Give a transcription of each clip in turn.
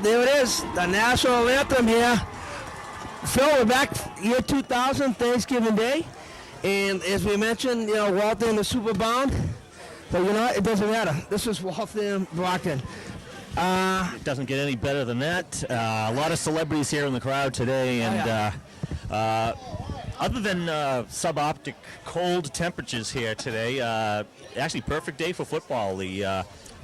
there it is, the national anthem here. Phil, we're back year 2000, Thanksgiving Day. And as we mentioned, Waltham is super bound. But you know what? It doesn't matter. This is Waltham, Brockton. It doesn't get any better than that. A lot of celebrities here in the crowd today. And other than suboptic cold temperatures here today, actually perfect day for football.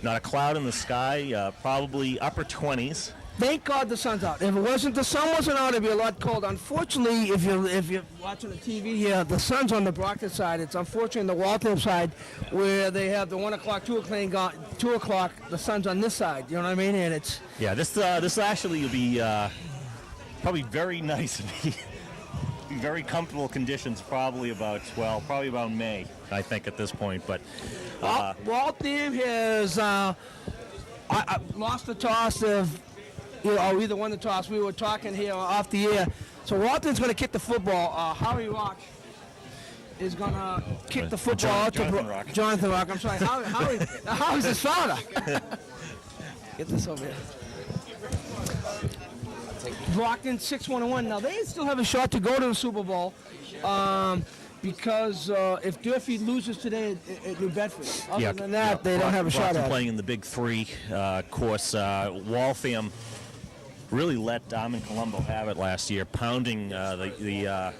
Not a cloud in the sky, probably upper 20s. Thank God the sun's out. If the sun wasn't out, it'd be a lot cold. Unfortunately, if you're watching the TV here, the sun's on the Brockton side. It's unfortunately on the Waltham side where they have the 1 o'clock, 2 o'clock, the sun's on this side. You know what I mean? And it's... Yeah, this actually will be probably very nice. Very comfortable conditions probably about May, I think, at this point. But Waltham has lost the toss of... either won the toss. We were talking here off the air. So Walton's going to kick the football. Howie Rock is going to kick the football. Jonathan Rock. I'm sorry. Howie's his father. Get this over here. Brockton 6-1-1. Now they still have a shot to go to the Super Bowl because if Durfee loses today at New Bedford, other than that, they don't have a shot at it. Playing in the Big Three, of course. Waltham really let Colombo have it last year, pounding the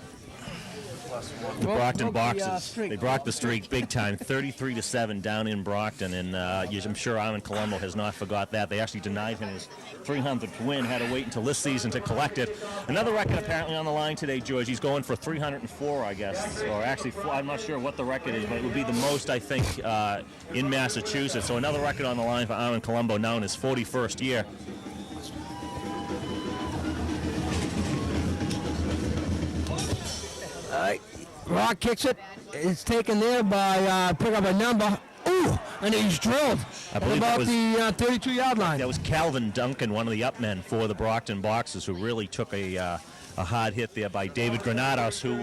Brockton Boxers. They broke the streak big time, 33-7 down in Brockton, and I'm sure Colombo has not forgot that. They actually denied him his 300th win, had to wait until this season to collect it. Another record apparently on the line today, George. He's going for 304, I guess, or actually, I'm not sure what the record is, but it would be the most, I think, in Massachusetts. So another record on the line for Colombo now in his 41st year. Rock kicks it. It's taken there by pick up a number. Ooh, and he's drilled about the 32-yard line. That was Calvin Duncan, one of the upmen for the Brockton Boxers, who really took a hard hit there by David Granados, who,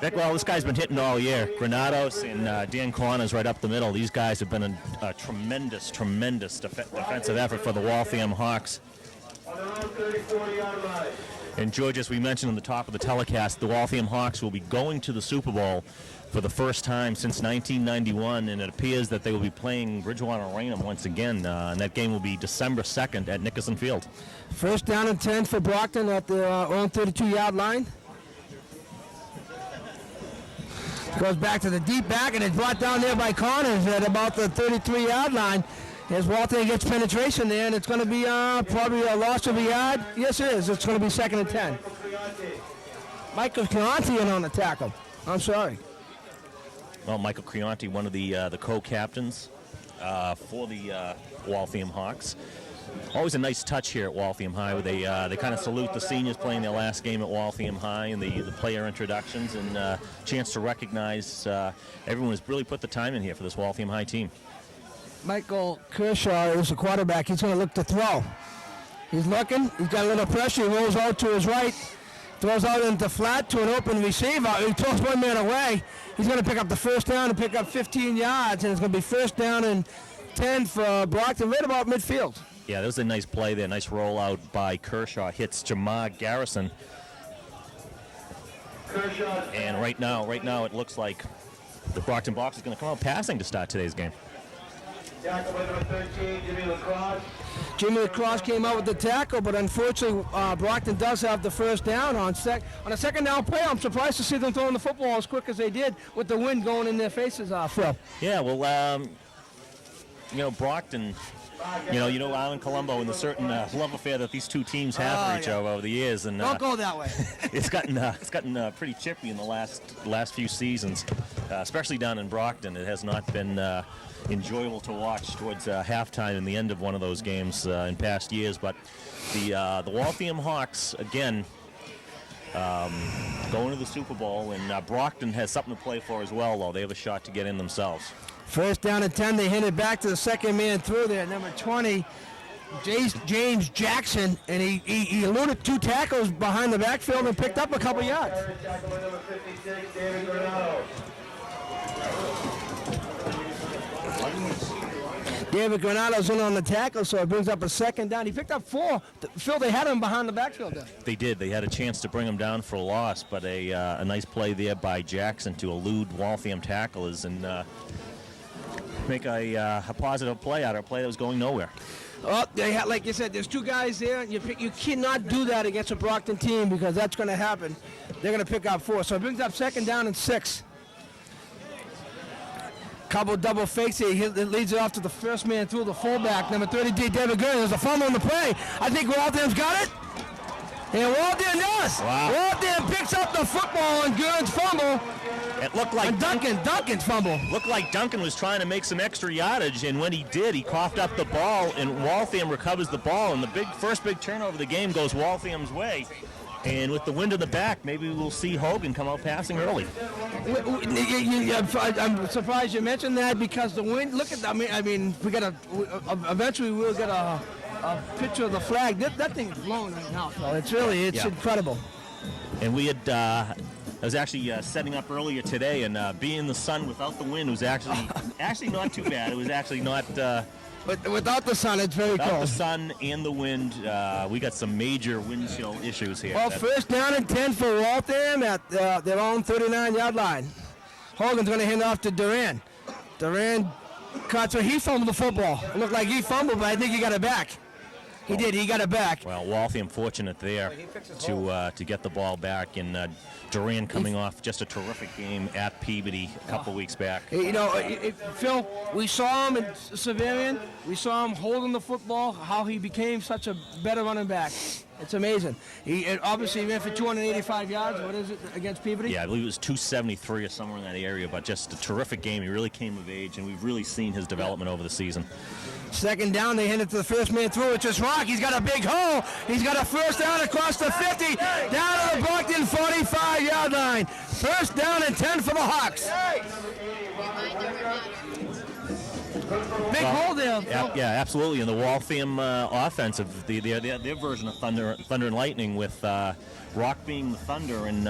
this guy's been hitting all year. Granados and Dan Corners right up the middle. These guys have been a tremendous defensive effort for the Waltham Hawks. And George, as we mentioned on the top of the telecast, the Waltham Hawks will be going to the Super Bowl for the first time since 1991, and it appears that they will be playing Bridgewater Raynham once again, and that game will be December 2nd at Nickerson Field. First down and 10 for Brockton at their own 32-yard line. Goes back to the deep back, and it's brought down there by Connors at about the 33-yard line. As Waltham gets penetration there, and it's going to be probably a loss of a yard. Yes, it is. It's going to be 2nd and 10. Michael Creonti in on the tackle. I'm sorry. Well, Michael Creonti, one of the co-captains for the Waltham Hawks. Always a nice touch here at Waltham High, where they kind of salute the seniors playing their last game at Waltham High, and the player introductions, and chance to recognize everyone who's really put the time in here for this Waltham High team. Michael Kershaw is the quarterback. He's going to look to throw. He's looking. He's got a little pressure. He rolls out to his right. Throws out into flat to an open receiver. He throws one man away. He's going to pick up the first down and pick up 15 yards. And it's going to be first down and 10 for Brockton, right about midfield. Yeah, that was a nice play there. Nice rollout by Kershaw. Hits Jamar Garrison. And right now it looks like the Brockton Box is going to come out passing to start today's game. Tackle by number 13, Jimmy Lacrosse. Jimmy Lacrosse came out with the tackle, but unfortunately Brockton does have the first down on a second down play. I'm surprised to see them throwing the football as quick as they did with the wind going in their faces, Phil. Yeah, well, Brockton, Colombo, and the certain love affair that these two teams have for each other over the years, and don't go that way. it's gotten pretty chippy in the last few seasons, especially down in Brockton. It has not been enjoyable to watch towards halftime and the end of one of those games in past years. But the Waltham Hawks again going to the Super Bowl, and Brockton has something to play for as well, though. They have a shot to get in themselves. First down and 10. They hit it back to the second man through there, number 20, James Jackson, and he eluded two tackles behind the backfield and picked up a couple yards. David Granado's in on the tackle, so it brings up a second down. He picked up 4. Phil, they had him behind the backfield there. They did. They had a chance to bring him down for a loss, but a nice play there by Jackson to elude Waltham tacklers and make a positive play out of a play that was going nowhere. Oh, like you said, there's 2 guys there. You cannot do that against a Brockton team because that's going to happen. They're going to pick up 4. So it brings up second down and 6. Couple double fakes here. He leads it off to the first man through the fullback, number 33, David Gurney. There's a fumble on the play. I think Waltham's got it. And Waltham does. Wow. Waltham picks up the football on Gurney's fumble. It looked like Duncan's fumble. Looked like Duncan was trying to make some extra yardage, and when he did, he coughed up the ball, and Waltham recovers the ball, and the first big turnover of the game goes Waltham's way. And with the wind in the back, maybe we'll see Hogan come out passing early. I'm surprised you mentioned that because the wind. Look at. I mean, we got eventually we'll get a picture of the flag. That thing's blowing right now. So it's incredible. And we had. I was actually setting up earlier today, and being in the sun without the wind was actually not too bad. It was actually not. But without the sun, it's very cold. Without the sun and the wind, we got some major wind chill issues here. Well, first down and 10 for Waltham at their own 39-yard line. Hogan's going to hand off to Duran. Duran caught, so he fumbled the football. It looked like he fumbled, but I think he got it back. He did. He got it back. Well, Waltham fortunate there to get the ball back, and Duran coming off just a terrific game at Peabody a couple weeks back. You know, Phil, we saw him in Severian. We saw him holding the football, how he became such a better running back. It's amazing. He obviously ran for 285 yards. What is it against Peabody? Yeah, I believe it was 273 or somewhere in that area, but just a terrific game. He really came of age, and we've really seen his development over the season. Second down, they hand it to the first man through. It's just Rock. He's got a big hole. He's got a first down across the 50, down to the Brockton 45-yard line. First down and 10 for the Hawks. Big hole there. Yeah, absolutely. And the Waltham offensive, their version of Thunder and Lightning, with Rock being the Thunder and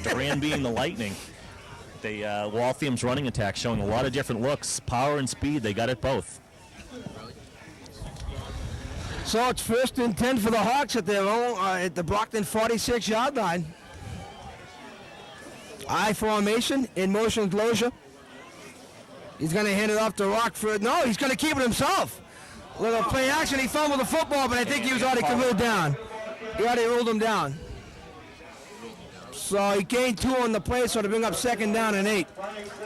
Duran being the Lightning. Waltham's running attack showing a lot of different looks, power and speed. They got it both. So it's first and 10 for the Hawks at their own at the Brockton 46-yard line. I formation, in motion closure. He's going to hand it off to Rockford. No, he's going to keep it himself. Little play action. He fumbled the football, but I think he was already committed down. He already ruled him down. So he gained 2 on the play, so to bring up second down and 8.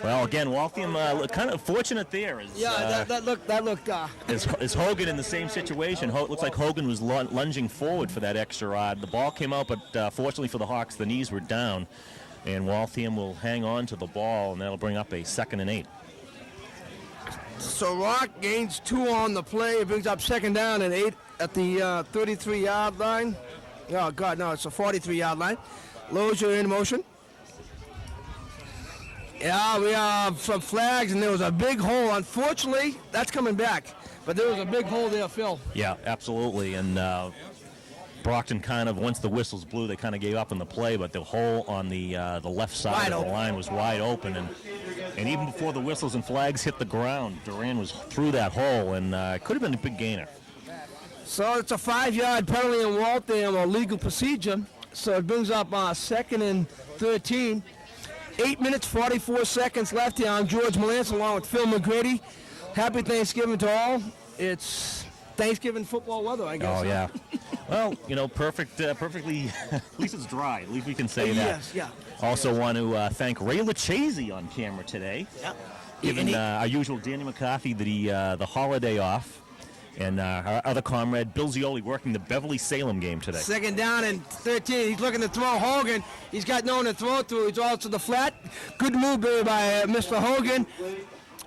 Well, again, Waltham kind of fortunate there. That looked. Is Hogan in the same situation? Looks like Hogan was lunging forward for that extra rod. The ball came out, but fortunately for the Hawks, the knees were down, and Waltham will hang on to the ball, and that'll bring up a second and 8. So Rock gains 2 on the play. It brings up second down and 8 at the 33-yard line. Oh, God, no, it's a 43-yard line. Lozier in motion. Yeah, we have some flags, and there was a big hole. Unfortunately, that's coming back. But there was a big hole there, Phil. Yeah, absolutely. And Brockton kind of, once the whistles blew, they kind of gave up on the play, but the hole on the left side of the line was wide open. And even before the whistles and flags hit the ground, Duran was through that hole, and it could have been a big gainer. So it's a 5-yard penalty in Waltham, a legal procedure. So it brings up second and 13. 8 minutes, 44 seconds left here. I'm George Malance along with Phil McGrady. Happy Thanksgiving to all. It's Thanksgiving football weather, I guess. Oh, yeah. Well, perfectly, at least it's dry. At least we can say that. Yes, yeah. Also want to thank Ray Lucchese on camera today. Yeah. Giving our usual Danny McCarthy the holiday off. And our other comrade, Bill Zioli, working the Beverly-Salem game today. Second down and 13. He's looking to throw Hogan. He's got no one to throw to. He's all to the flat. Good move there by Mr. Hogan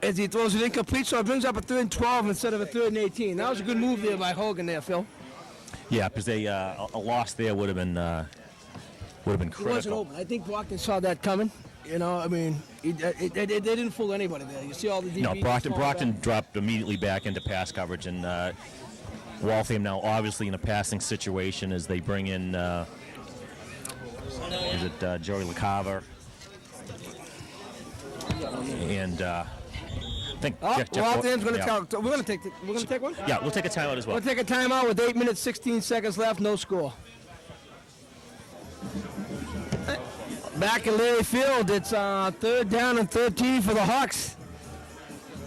as he throws it incomplete. So it brings up a 3rd and 12 instead of a 3rd and 18. That was a good move there by Hogan there, Phil. Yeah, because a loss there would have been critical. It wasn't open. I think Brockton saw that coming. You know, I mean, they didn't fool anybody there. You see all the DBs. No, Brockton dropped immediately back into pass coverage, and Waltham now obviously in a passing situation as they bring in, Joey LeCarver and think Waltham's going to yeah. tell. We're going to take one. Yeah, we'll take a timeout as well. We'll take a timeout with 8 minutes 16 seconds left. No score. Back in Leary Field, it's 3rd down and 13 for the Hawks.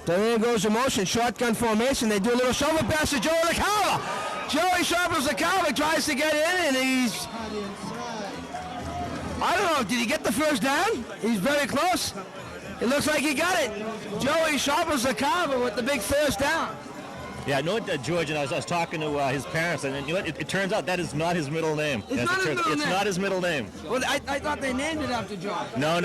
So there goes the motion, shotgun formation. They do a little shoulder pass to Joey LaCava. Joey sharpens LaCava, tries to get in, and he's... I don't know, did he get the first down? He's very close. It looks like he got it. Joey sharpens LaCava with the big first down. Yeah, I know what, George, and I was talking to his parents, and you know what, it turns out that is not his middle name. It's not his middle name. It's not his middle name. Well, I thought they named it after John. No.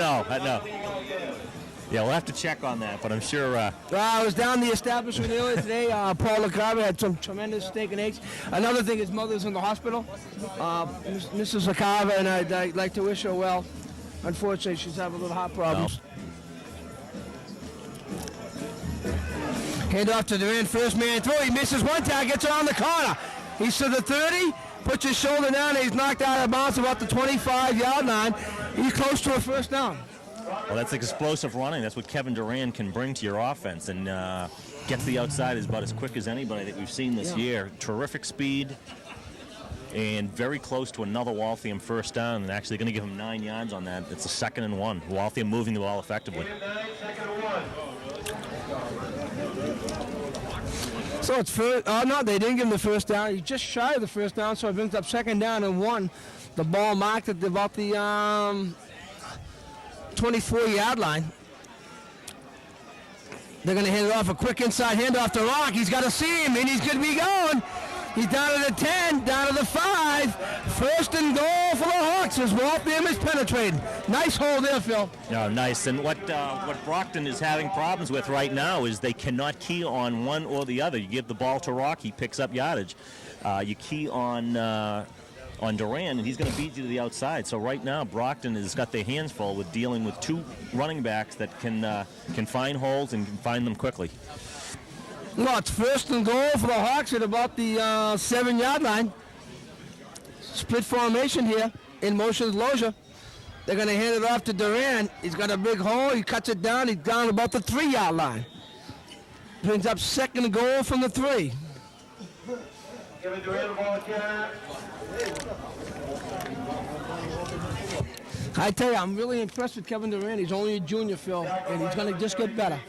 Yeah, we'll have to check on that, but I'm sure... I was down the establishment earlier today. Paul LaCava had some tremendous steak and eggs. Another thing, his mother's in the hospital. Mrs. LaCava, and I'd like to wish her well. Unfortunately, she's having a little heart problems. Hand off to Durant, first man throw. He misses one tackle, gets around the corner. He's to the 30, puts his shoulder down, and he's knocked out of bounds about the 25-yard line. He's close to a first down. Well, that's explosive running. That's what Kevin Durant can bring to your offense, and get to the outside is about as quick as anybody that we've seen this year. Terrific speed, and very close to another Waltham first down, and actually going to give him 9 yards on that. It's a 2nd and 1. Waltham moving the ball effectively. So it's first. Oh no, they didn't give him the first down. He's just shy of the first down, so it brings up 2nd down and 1. The ball marked at about the 24-yard line. They're going to hand it off, a quick inside handoff to Rock. He's got to see him, and he's going to be going. He's down to the 10, down to the 5. First and goal for the Hawks as Waltham is penetrating. Nice hold there, Phil. No, nice. And what Brockton is having problems with right now is they cannot key on one or the other. You give the ball to Rock, he picks up yardage. You key on Duran, and he's going to beat you to the outside. So right now, Brockton has got their hands full with dealing with 2 running backs that can find holes and can find them quickly. No, it's first and goal for the Hawks at about the 7-yard line. Split formation here. In motion is Loja. They're going to hand it off to Duran. He's got a big hole. He cuts it down. He's down about the 3-yard line. Brings up 2nd and goal from the 3. Kevin Durant, ball carrier. I tell you, I'm really impressed with Kevin Durant. He's only a junior, Phil, and he's going to just get better.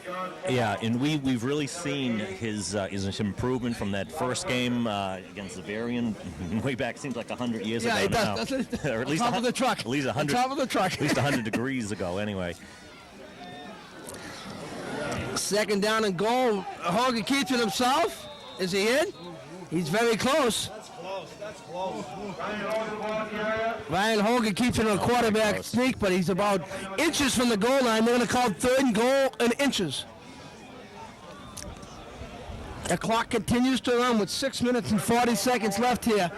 Yeah, and we've really seen his improvement from that first game against Zavarian way back. Seems like 100 years ago now. That's it. Or at least top of the truck. At least 100. Top of the truck. At least 100 degrees ago. Anyway. 2nd down and goal. Hogan keeps it himself. Is he in? He's very close. That's close. Ryan Hogan keeps it on a quarterback sneak, but he's about inches from the goal line. They're going to call 3rd and goal in inches. The clock continues to run with 6 minutes and 40 seconds left here.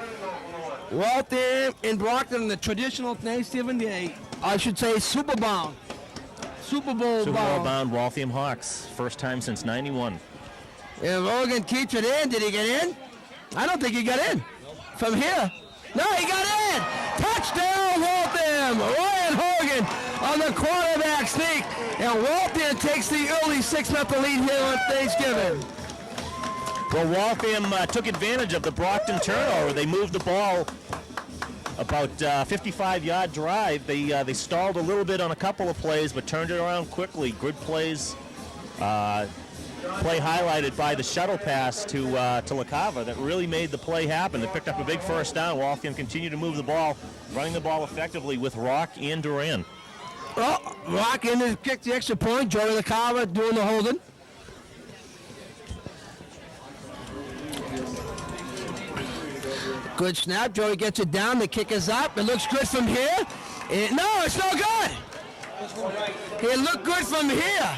Waltham in Brockton in the traditional Thanksgiving Day, I should say Super Bowl bound Waltham Hawks. First time since 91. And Hogan keeps it in. Did he get in? I don't think he got in. From here. No, he got in. Touchdown, Waltham. Ryan Hogan on the quarterback sneak. And Waltham takes the early 6-0 lead here on Thanksgiving. Well, Waltham took advantage of the Brockton turnover. They moved the ball about 55-yard drive. They stalled a little bit on a couple of plays, but turned it around quickly. Good plays. Play highlighted by the shuttle pass to LaCava that really made the play happen. They picked up a big first down. Waltham continued to move the ball, running the ball effectively with Rock and Duran. Well, Rock in to kick the extra point. Joey LaCava doing the holding. Good snap. Joey gets it down. The kick is up. It looks good from here. No, it's no good. It looked good from here.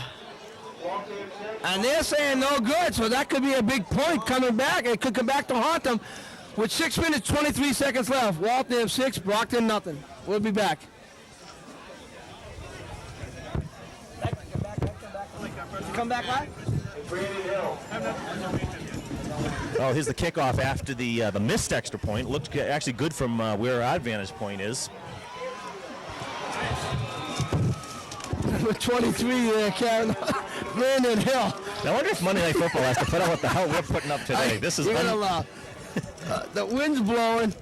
And they're saying no good, so that could be a big point coming back. It could come back to haunt them with 6 minutes, 23 seconds left. Waltham 6, Brockton nothing. We'll be back. Come back live? Oh, here's the kickoff after the missed extra point. Looked actually good from where our vantage point is. With 23 there, Karen. Brandon Hill I wonder if Monday Night Football has to put up what the hell we're putting up today. This is the wind's blowing.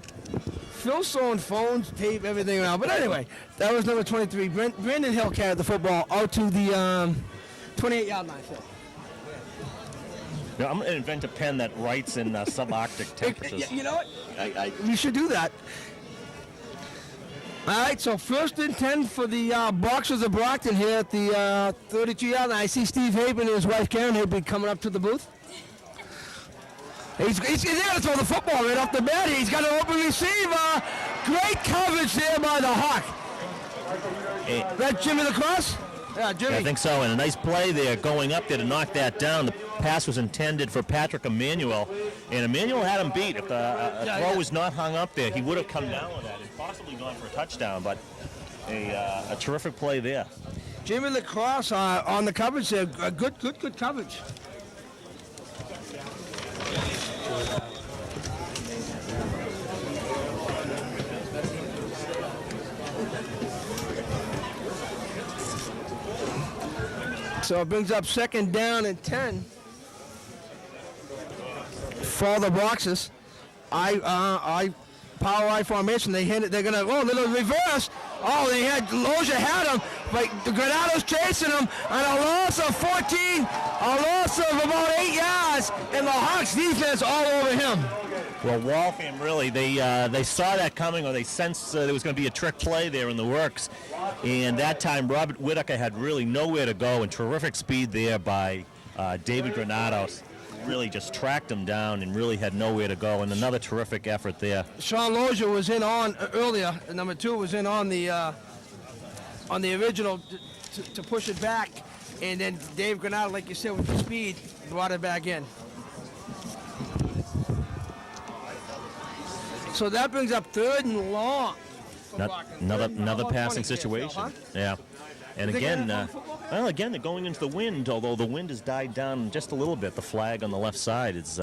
Phil's throwing phones, tape, everything around. But anyway, that was number 23. Brandon Hill carried the football out to the 28-yard line, Phil. Yeah, I'm going to invent a pen that writes in subarctic temperatures. You know what? We should do that. All right, so 1st and 10 for the Boxers of Brockton here at the 32-yard line. I see Steve Haben and his wife Karen Haben coming up to the booth. He's going to throw the football right off the bat. He's got an open receiver. Great coverage there by the Hawk. That Jimmy Lacrosse? Yeah, Jimmy. Yeah, I think so, and a nice play there going up there to knock that down. The pass was intended for Patrick Emanuel, and Emanuel had him beat. If the throw was not hung up there, he would have come down with that and possibly gone for a touchdown, but a terrific play there. Jimmy Lacrosse on the coverage there. Good coverage. So it brings up 2nd down and 10 for the Boxers. Power I formation. They hit it. They're gonna little reverse. Loja had him, but Granado's chasing him, and a loss of 14, a loss of about 8 yards, and the Hawks defense all over him. Well, Waltham really, they saw that coming, or they sensed there was going to be a trick play there in the works, and that time Robert Whitaker had really nowhere to go, and terrific speed there by David Granados. Really just tracked him down and really had nowhere to go, and another terrific effort there. Sean Loja was in on earlier, number 2 was in on the original to push it back, and then Dave Granado, like you said, with the speed, brought it back in. So that brings up 3rd and long. Another passing situation. Huh? Yeah. And again, they're going into the wind, although the wind has died down just a little bit. The flag on the left side is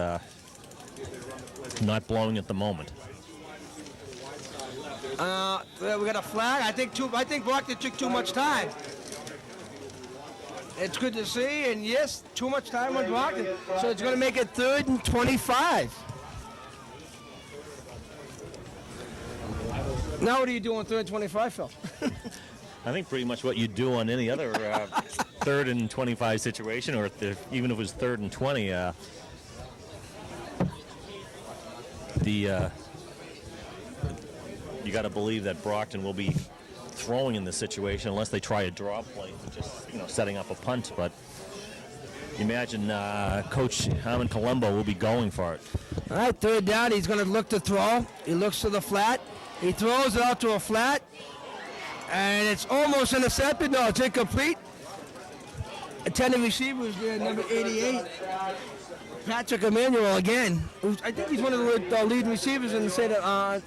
not blowing at the moment. We got a flag. I think Brockton took too much time. It's good to see, and yes, too much time on Brockton. So it's going to make it 3rd and 25. Now what are you doing 3rd and 25, Phil? I think pretty much what you do on any other 3rd and 25 situation, or even if it was 3rd and 20. You got to believe that Brockton will be throwing in this situation unless they try a draw play, just setting up a punt. But imagine Coach Harmon Colombo will be going for it. All right, 3rd down. He's going to look to throw. He looks to the flat. He throws it out to a flat. And it's almost intercepted. No, it's incomplete. Attending receiver is there, number 88. Patrick Emanuel again. I think he's one of the lead receivers in the state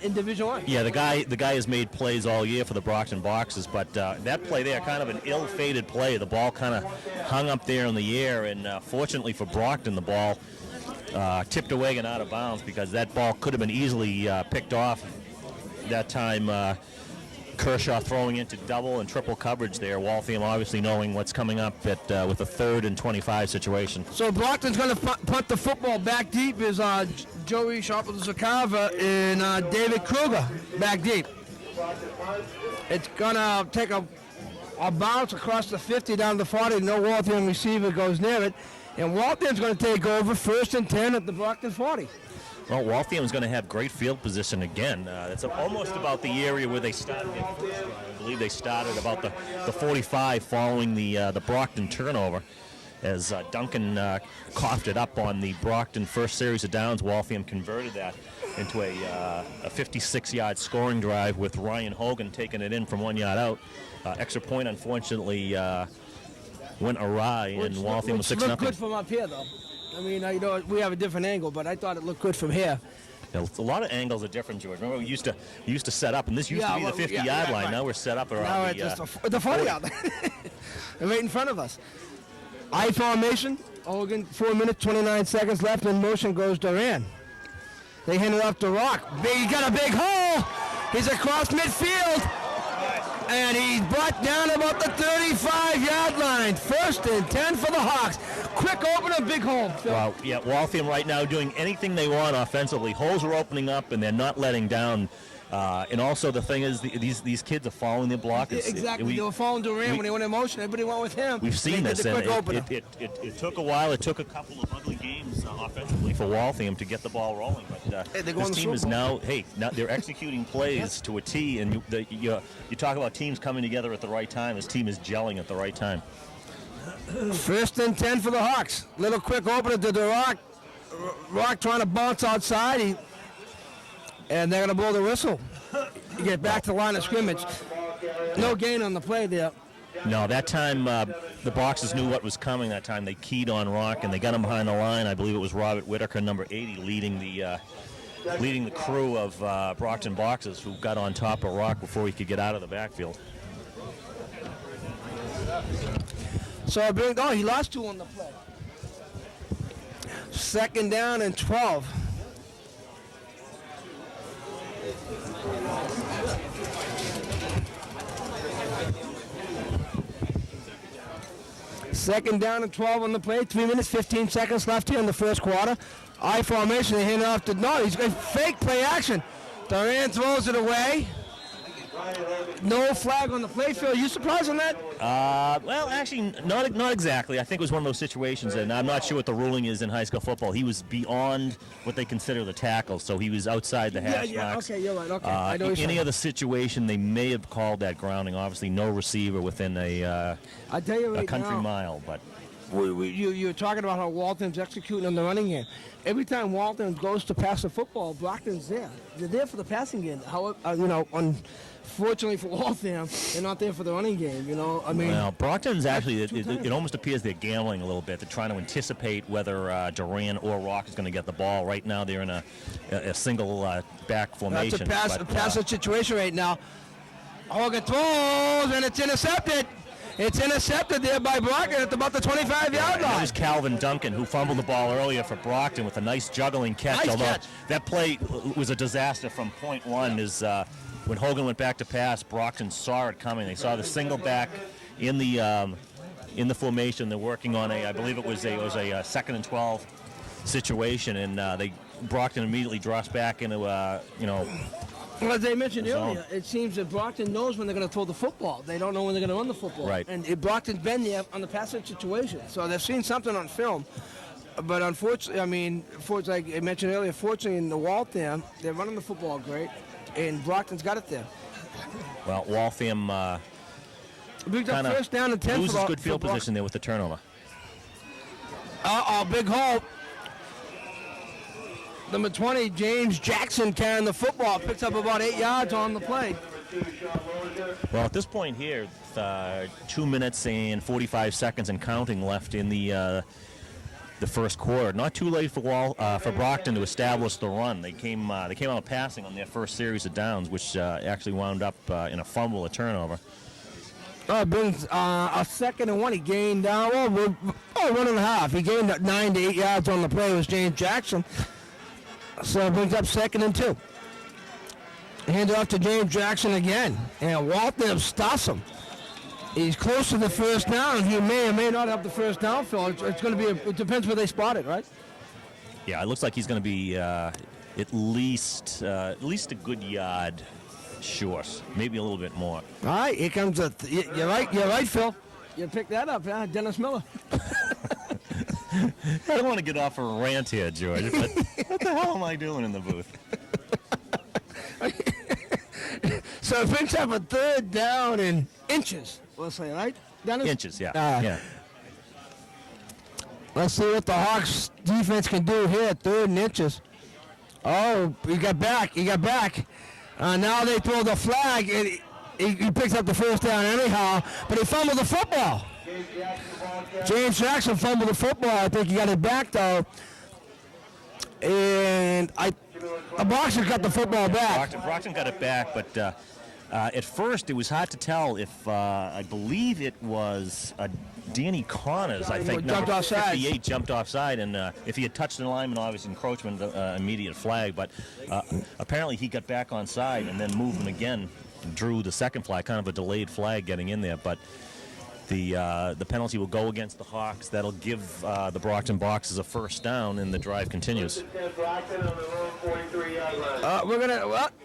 in Division I. Yeah, the guy has made plays all year for the Brockton Boxers, but that play there, kind of an ill-fated play. The ball kind of hung up there in the air, and fortunately for Brockton, the ball tipped away and out of bounds, because that ball could have been easily picked off. That time, Kershaw throwing into double and triple coverage there. Waltham obviously knowing what's coming up with a 3rd and 25 situation. So Brockton's going to punt the football back deep. Is Joey Sharp-Zakava and David Kruger back deep. It's going to take a bounce across the 50 down to the 40. No Waltham receiver goes near it. And Waltham's going to take over 1st and 10 at the Brockton 40. Well, Waltham is going to have great field position again. It's almost about the area where they started their first drive. I believe they started about the 45 following the Brockton turnover. As Duncan coughed it up on the Brockton first series of downs, Waltham converted that into a 56-yard scoring drive with Ryan Hogan taking it in from 1 yard out. Extra point, unfortunately, went awry, and Waltham was 6-0. Looked good from up here, though. I mean, we have a different angle, but I thought it looked good from here. Yeah, a lot of angles are different, George. Remember, we used to set up, and this used to be the 50-yard line. Right. Now we're set up around the 40-yard line. Right in front of us. I formation. Hogan, 4 minutes, 29 seconds left. In motion goes Duran. They hand it up to Rock. He got a big hole. He's across midfield. and he's brought down about the 35-yard line. 1st and 10 for the Hawks. Quick opener, big hole. Well, yeah, Waltham right now doing anything they want offensively. Holes are opening up, and they're not letting down. And also the thing is, these kids are following the block. Exactly. They were following Durant when he went in motion. Everybody went with him. We've seen this, and it took a while. It took a couple of ugly games offensively for Waltham to get the ball rolling. But this team is now they're executing plays to a T, and you talk about teams coming together at the right time. This team is gelling at the right time. 1st and 10 for the Hawks. Little quick opener to the Rock trying to bounce outside. And they're going to blow the whistle. You get back to the line of scrimmage. No gain on the play there. No, that time the Boxers knew what was coming that time. They keyed on Rock, and they got him behind the line. I believe it was Robert Whitaker, number 80, leading the crew of Brockton Boxers, who got on top of Rock before he could get out of the backfield. So he lost 2 on the play. 2nd down and 12. Second down and 12 on the play. 3 minutes, 15 seconds left here in the first quarter. I formation. They hand it off to he's got fake play action. Durant throws it away. No flag on the play field. Are you surprised on that? Well, actually, not exactly. I think it was one of those situations, and I'm not sure what the ruling is in high school football. He was beyond what they consider the tackle, so he was outside the hash marks. Okay, you're right. Okay, I know any other situation, they may have called that grounding. Obviously, no receiver within a country mile, but. You're talking about how Waltham's executing on the running game. Every time Waltham goes to pass the football, Brockton's there. They're there for the passing game. However, unfortunately for Waltham, they're not there for the running game. Well, Brockton's actually, it almost appears they're gambling a little bit. They're trying to anticipate whether Durant or Rock is going to get the ball. Right now, they're in a single back formation. That's a passing situation right now. Hogan throws, and it's intercepted. It's intercepted there by Brockton at about the 25-yard line. That was Calvin Duncan, who fumbled the ball earlier for Brockton with a nice juggling catch. That play was a disaster from point one. When Hogan went back to pass, Brockton saw it coming. They saw the single back in the formation. They're working on I believe it was a 2nd and 12 situation, and Brockton immediately drops back into Well, as I mentioned earlier, it seems that Brockton knows when they're going to throw the football. They don't know when they're going to run the football. Right. And Brockton's been there on the passing situation. So they've seen something on film. But unfortunately, like I mentioned earlier, fortunately in the Waltham, they're running the football great, and Brockton's got it there. Well, Waltham kind of 1st down and 10 loses good field position there with the turnover. Big hole. Number 20, James Jackson carrying the football, picks up about 8 yards on the play. Well, at this point here, 2 minutes and 45 seconds and counting left in the first quarter. Not too late for Brockton to establish the run. They came out passing on their first series of downs, which actually wound up in a fumble, a turnover. Brings a 2nd and 1. He gained 1.5. He gained 9 to 8 yards on the play. It was James Jackson. So it brings up 2nd and 2. Hand it off to James Jackson again. And Waltham stuffs him. He's close to the first down. He may or may not have the first down, Phil. It's going to be, it depends where they spot it, right? Yeah, it looks like he's going to be at least a good yard short, maybe a little bit more. All right, here comes you're right, Phil. You picked that up, Dennis Miller. I don't want to get off a rant here, George, but what the hell am I doing in the booth? So it brings up a 3rd down in inches, we'll say, right, Dennis? Inches, yeah. Yeah. Let's see what the Hawks defense can do here, 3rd and inches. Oh, he got back. Now they throw the flag, and he picks up the first down anyhow, but he fumbled the football. James Jackson fumbled the football. I think he got it back, though. And the Boxers got the football back. Brockton got it back, but at first it was hard to tell if I believe it was Danny Connors, I think, number 58, jumped offside, and if he had touched the lineman, obviously encroachment, immediate flag, but apparently he got back onside and then moved him again drew the second flag, kind of a delayed flag getting in there, but the penalty will go against the Hawks. That'll give the Brockton Boxers a first down, and the drive continues. We're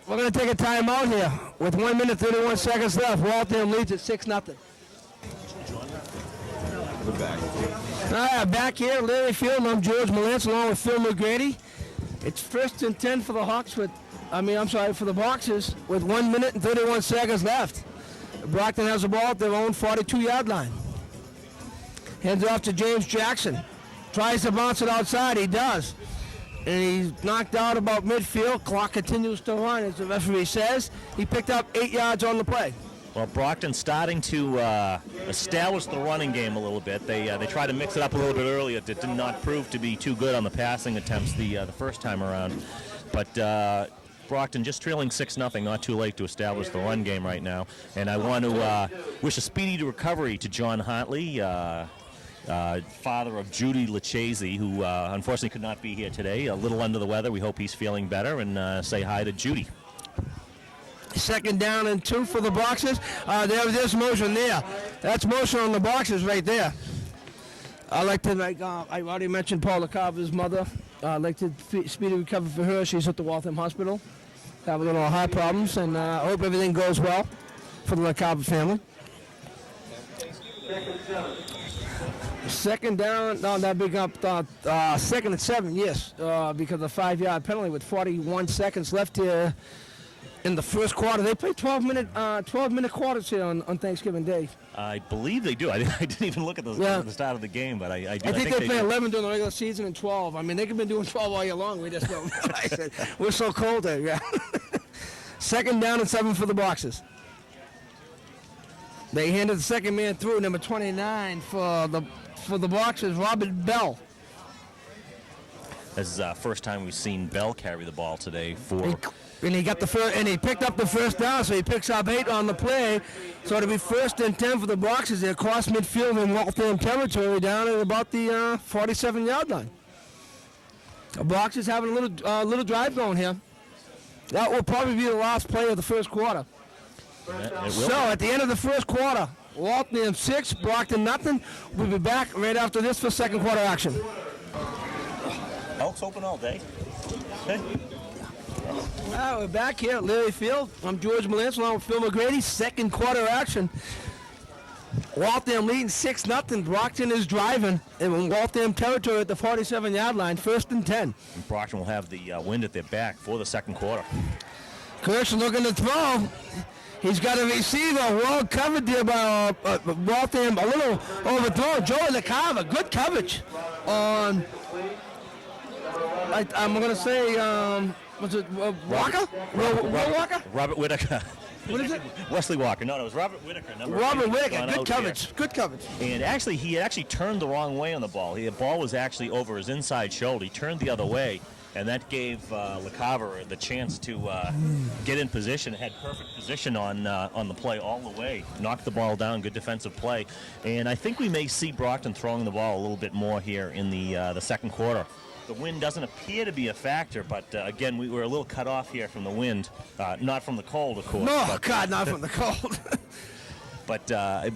gonna take a timeout here with 1 minute 31 seconds left. Waltham leads at 6-0. We're back. Back here, Larry Field. I'm George Malance along with Phil McGrady. It's 1st and 10 for the Hawks for the Boxers with 1 minute and 31 seconds left. Brockton has the ball at their own 42-yard line. Hands off to James Jackson. Tries to bounce it outside. He does. And he's knocked out about midfield. Clock continues to run, as the referee says. He picked up 8 yards on the play. Well, Brockton starting to establish the running game a little bit. They tried to mix it up a little bit earlier. It did not prove to be too good on the passing attempts the first time around. But Brockton just trailing 6-0, not too late to establish the run game right now. And I want to wish a speedy recovery to John Hartley, father of Judy Lachese, who unfortunately could not be here today, a little under the weather. We hope he's feeling better, and say hi to Judy. 2nd down and 2 for the Boxers. There's motion there. That's motion on the Boxers right there. I already mentioned Paul LaCava's mother. I'd like to speedy recovery for her. She's at the Waltham Hospital, having a little heart problems, and I hope everything goes well for the LaCava family. 2nd down, no, that big up, 2nd and 7, yes, because of the 5-yard penalty with 41 seconds left here in the first quarter. They play 12-minute quarters here on Thanksgiving Day. I believe they do. I didn't even look at the start of the game, but I think they play 11 during the regular season and 12. I mean, they could have been doing 12 all year long. We just don't realize it. We're so cold there, yeah. 2nd down and 7 for the Boxers. They handed the second man through, number 29 for the Boxers, Robert Bell. This is the first time we've seen Bell carry the ball today And he got the first, and he picked up the first down, so he picks up 8 on the play. So it'll be 1st and 10 for the Boxers. They're across midfield in Waltham territory, down at about the 47-yard line. The Boxers having a little drive going here. That will probably be the last play of the first quarter. So at the end of the first quarter, Waltham 6, Brockton nothing. We'll be back right after this for second quarter action. Elks open all day. Okay. We're back here at Larry Field. I'm George Malance along with Phil McGrady. Second quarter action. Waltham leading 6-0. Brockton is driving in Waltham territory at the 47-yard line. 1st and 10. And Brockton will have the wind at their back for the second quarter. Kirsch looking to throw. He's got a receiver well covered there by Waltham. A little overthrown. Joey LaCava, good coverage on, I'm going to say, was it Walker? Walker? Robert Whitaker. What is it? Wesley Walker. No, it was Robert Whitaker. Robert Whitaker. Good coverage. Here. Good coverage. And actually, he turned the wrong way on the ball. The ball was actually over his inside shoulder. He turned the other way, and that gave LaCava the chance to get in position. Had perfect position on the play all the way. Knocked the ball down. Good defensive play. And I think we may see Brockton throwing the ball a little bit more here in the second quarter. The wind doesn't appear to be a factor, but again, we were a little cut off here from the wind. Not from the cold, of course. No, God, not from the cold. But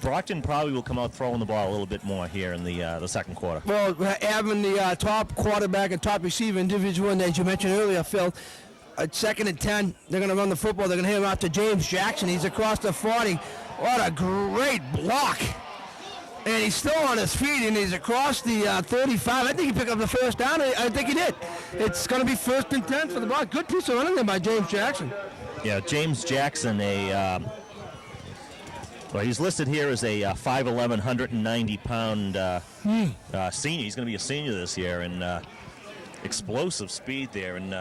Brockton probably will come out throwing the ball a little bit more here in the second quarter. Well, having the top quarterback and top receiver individual, and as you mentioned earlier, Phil, at 2nd and 10, they're going to run the football. They're going to hand it out to James Jackson. He's across the 40. What a great block. And he's still on his feet, and he's across the 35. I think he picked up the first down. I think he did. It's going to be 1st and 10 for the ball. Good piece of running there by James Jackson. Yeah, James Jackson, well, he's listed here as a 5'11", 190-pound senior. He's going to be a senior this year, and explosive speed there. And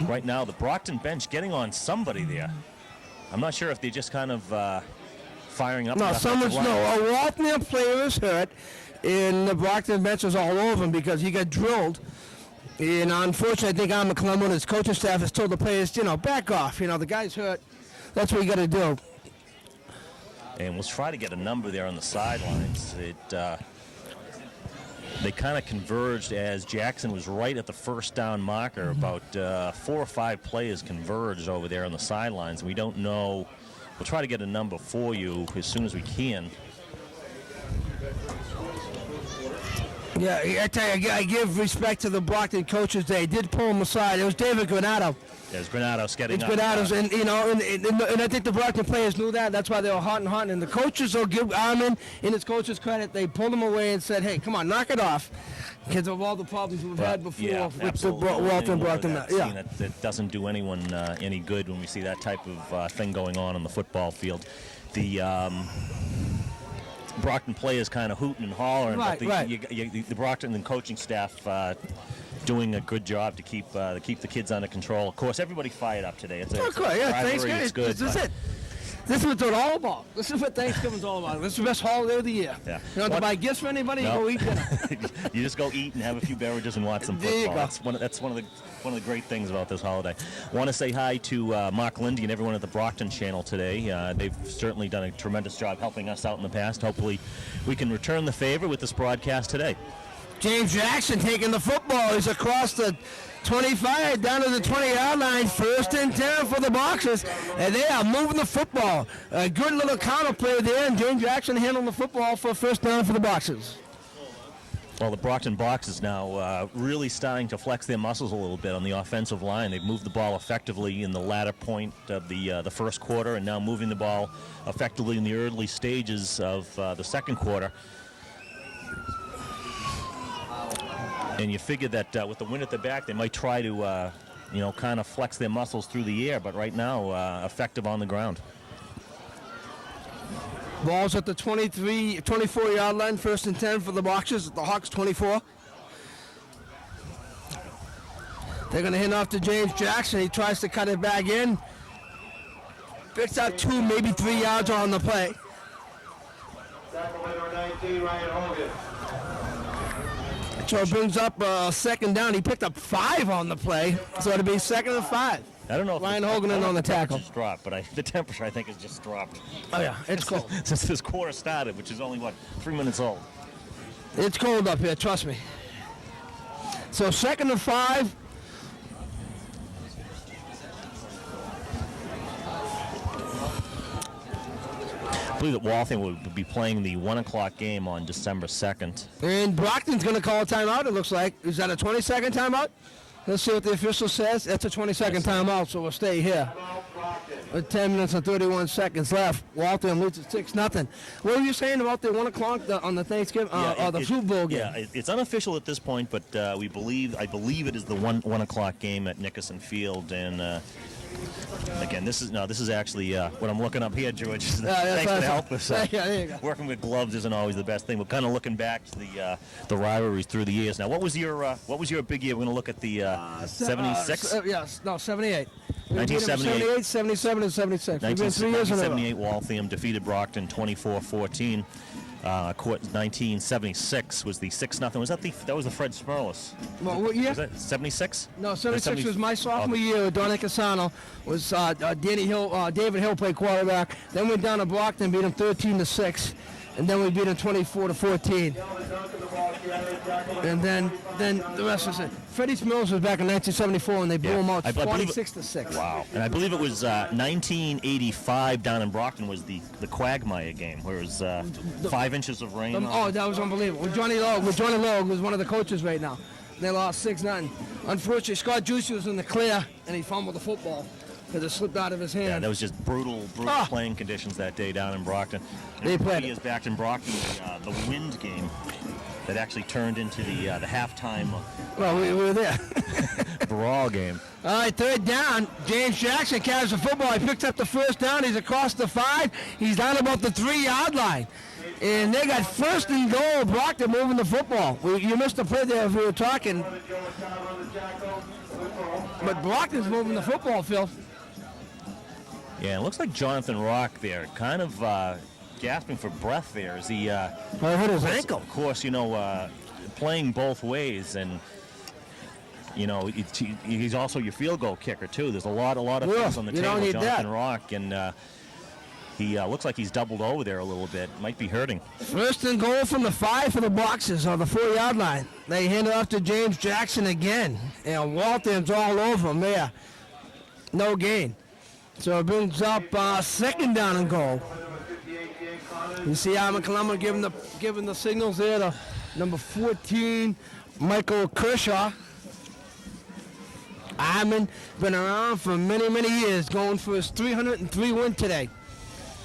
right now, the Brockton bench getting on somebody there. I'm not sure if they just kind of firing up. No, a Waltham player is hurt, and the Brockton bench is all over him because he got drilled. And unfortunately, I think Armin Colombo and his coaching staff has told the players, back off. The guy's hurt. That's what you got to do. And we'll try to get a number there on the sidelines. They kind of converged as Jackson was right at the first down marker. About 4 or 5 players converged over there on the sidelines. We don't know we'll try to get a number for you as soon as we can. Yeah, I tell you, I give respect to the Brockton coaches. They did pull him aside. It was David Granato. There's Granados getting It's up. Granatos, and you know, and I think the Brockton players knew that. That's why they were hot and hot. And the coaches will give Armin and his coaches credit. They pulled him away and said, "Hey, come on, knock it off," because of all the problems we've had before with the Waltham Brockton. That doesn't do anyone any good when we see that type of thing going on the football field. The Brockton players kind of hooting and hollering, right, but the Brockton and coaching staff doing a good job to keep the kids under control. Of course, everybody fired up today. It's a rivalry. It's good. This is it. This is what it's all about. This is what Thanksgiving's all about. This is the best holiday of the year. Yeah. You don't have to buy gifts for anybody. No. You go eat dinner. You just go eat and have a few beverages and watch some There you football. go. That's one of the great things about this holiday. Want to say hi to Mark Lindy and everyone at the Brockton channel today. They've certainly done a tremendous job helping us out in the past. Hopefully, we can return the favor with this broadcast today. James Jackson taking the football. He's across the 25 down to the 20-yard line. 1st and 10 for the Boxers. And they are moving the football. A good little counter play there, and James Jackson handling the football for a 1st down for the Boxers. Well, the Brockton Boxers now really starting to flex their muscles a little bit on the offensive line. They've moved the ball effectively in the latter point of the first quarter, and now moving the ball effectively in the early stages of the second quarter. And you figure that with the wind at the back, they might try to, kind of flex their muscles through the air. But right now, effective on the ground. Ball's at the 24-yard line. 1st and 10 for the Boxers. The Hawks 24. They're going to hand off to James Jackson. He tries to cut it back in. Picks out 2, maybe 3 yards on the play. Tackle number 19, Ryan Hogan. So it brings up 2nd down. He picked up 5 on the play, so it'll be 2nd and 5. I don't know if Ryan Hogan in on the tackle. Just dropped, but the temperature I think has just dropped. Oh yeah, it's cold. Since this quarter started, which is only 3 minutes old. It's cold up here, trust me. So 2nd and 5. I believe that Waltham would be playing the 1 o'clock game on December 2nd. And Brockton's going to call a timeout, it looks like. Is that a 20-second timeout? Let's see what the official says. That's a 20-second timeout, so we'll stay here. With 10 minutes and 31 seconds left. Waltham leads at 6-0. What were you saying about the 1 o'clock on the Thanksgiving or the Super Bowl game? Yeah, it's unofficial at this point, but I believe it is the 1 o'clock game at Nickerson Field. And again, this is actually what I'm looking up here, George. Thanks for the help. Yeah, there you go. Working with gloves isn't always the best thing. We're kind of looking back to the rivalries through the years. Now, what was your big year? We're going to look at the 76. Yes, no, 78. 1978. 77, and 76. We've been 3 years in a row. 1978 Waltham defeated Brockton 24-14. 1976 was the 6-0. That was the Fred Smirlis? Well, what year? Was that 76? No, 76 was my sophomore year. Donnie Casano was David Hill played quarterback. Then went down to Brockton, beat him 13-6, and then we beat him 24-14. And then the rest was it. Freddie Mills was back in 1974, and they blew him out 46-6. Wow! And I believe it was 1985 down in Brockton was the Quagmire game, where it was 5 inches of rain. That was unbelievable. With Johnny Logue, who's one of the coaches right now. They lost 6-0. Unfortunately, Scott Juicy was in the clear, and he fumbled the football because it slipped out of his hand. Yeah, that was just brutal playing conditions that day down in Brockton. They played years back in Brockton, the wind game that actually turned into the halftime. Well, we were there. Brawl game. All right, 3rd down. James Jackson carries the football. He picks up the 1st down. He's across the 5. He's down about the 3-yard line. And they got 1st and goal. Brockton moving the football. You missed the play there if we were talking. But Brockton's moving the football, Phil. Yeah, it looks like Jonathan Rock there, kind of gasping for breath there as he hit his ankle. Of course, playing both ways, and he's also your field goal kicker too. There's a lot of things on the table. Jonathan Rock, and he looks like he's doubled over there a little bit. Might be hurting. 1st and goal from the 5 for the Boxers on the 4-yard line. They hand it off to James Jackson again, and Walton's all over him there. No gain. So it brings up second down and goal. You see Armin Colombo giving the signals there to number 14, Michael Kershaw. Armin been around for many, many years, going for his 303 win today.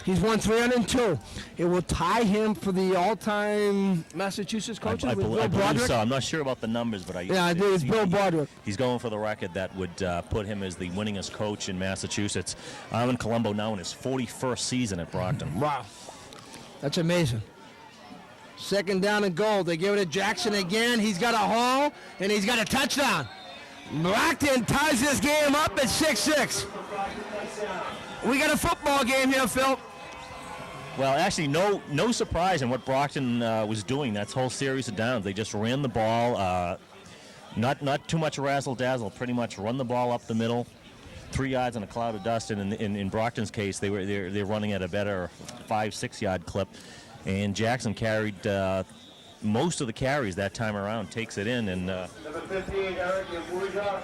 He's won 302. It will tie him for the all-time Massachusetts coaches I with Bill believe Broderick. so. I'm not sure about the numbers, but I do. It's Bill Broderick. He's going for the record that would put him as the winningest coach in Massachusetts. Armin Colombo now in his 41st season at Brockton. Wow. That's amazing. Second down and goal. They give it to Jackson again. He's got a haul, and he's got a touchdown. Brockton ties this game up at 6-6. We got a football game here, Phil. Well, actually, no surprise in what Brockton was doing that whole series of downs. They just ran the ball, not too much razzle-dazzle, pretty much run the ball up the middle, 3 yards in a cloud of dust. And in Brockton's case, they're running at a better 5-6 yard clip. And Jackson carried most of the carries that time around, takes it in. And Number 15, Eric Abuja.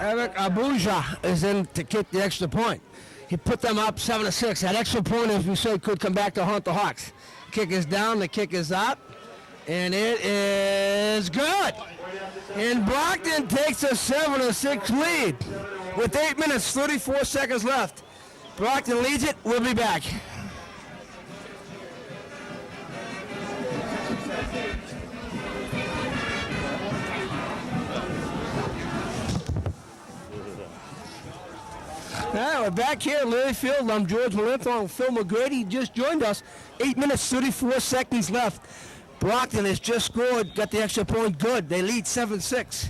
Eric Abuja is in to kick the extra point. He put them up 7-6. That extra point, as we say, could come back to haunt the Hawks. Kick is down, the kick is up, and it is good. And Brockton takes a 7-6 lead with 8 minutes, 34 seconds left. Brockton leads it. We'll be back. Now we're back here at Larry Field. I'm George Malenthal. Phil McGrady just joined us. 8 minutes, 34 seconds left. Brockton has just scored, got the extra point good. They lead 7-6.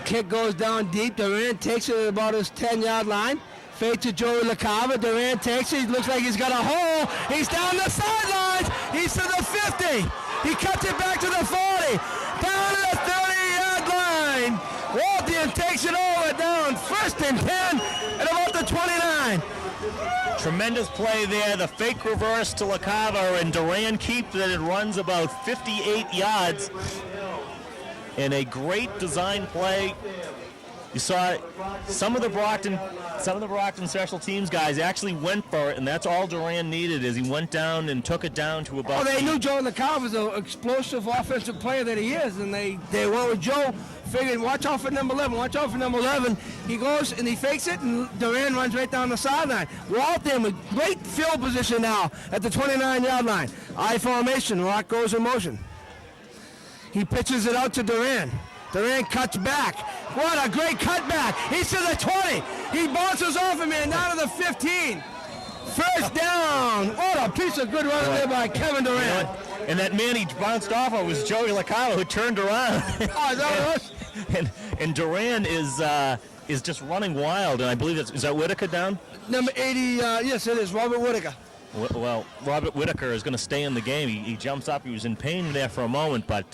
Kick goes down deep. Durant takes it at about his 10-yard line. Fade to Joey LaCava. Durant takes it. He looks like he's got a hole. He's down the sidelines. He's to the 50. He cuts it back to the 40. Down to the 30-yard line. Waltham takes it over down. First and 10 at about the 29. tremendous play there. The fake reverse to LaCava, and Duran keeps it. It runs about 58 yards. And a great design play. You saw some of the Brockton special teams guys actually went for it, and that's all Duran needed. Is he went down and took it down to about. Oh, they knew Joe LaCava was an explosive offensive player that he is, and they went with Joe. Figured, watch out for number 11. Watch out for number 11. He goes and he fakes it, and Duran runs right down the sideline. Waltham, a great field position now at the 29-yard line. I formation. Rock goes in motion. He pitches it out to Duran. Duran cuts back. What a great cutback. He's to the 20. He bounces off him and down to the 15. First down. What a piece of good running there by Kevin Durant. And that man he bounced off of was Joey LaCava, who turned around. Oh, is that us? And Duran is just running wild. And I believe is that Whitaker down? Number 80, yes, it is, Robert Whitaker. Well, Robert Whitaker is going to stay in the game. He jumps up. He was in pain there for a moment, but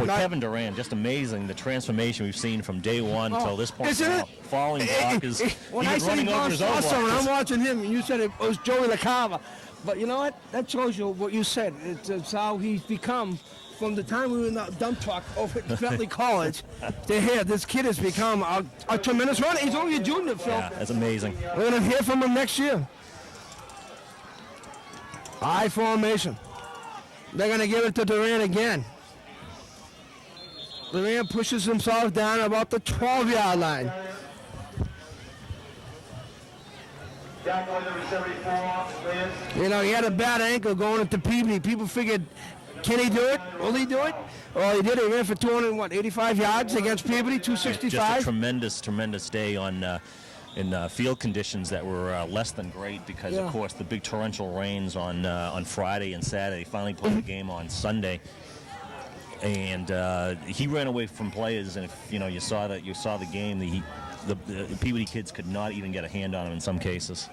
Kevin Durant, just amazing, the transformation we've seen from day one until this point. Isn't it? Falling blockers. When I said he bounced off someone, I'm watching him, and you said it was Joey LaCava. But you know what? That shows you what you said. It's how he's become from the time we were in the dump truck over at Bentley College to here. This kid has become a tremendous runner. He's only a junior, Phil. Yeah, that's amazing. We're going to hear from him next year. I formation. They're going to give it to Durant again. Durant pushes himself down about the 12-yard line. You know, he had a bad ankle going into Peabody. People figured, can he do it? Will he do it? Well, he did it. He ran for 85 yards against Peabody, 265. Just a tremendous day in field conditions that were less than great because, of course, the big torrential rains on Friday and Saturday. Finally played the game on Sunday. And he ran away from players, and if you saw the game, the Peabody kids could not even get a hand on him in some cases.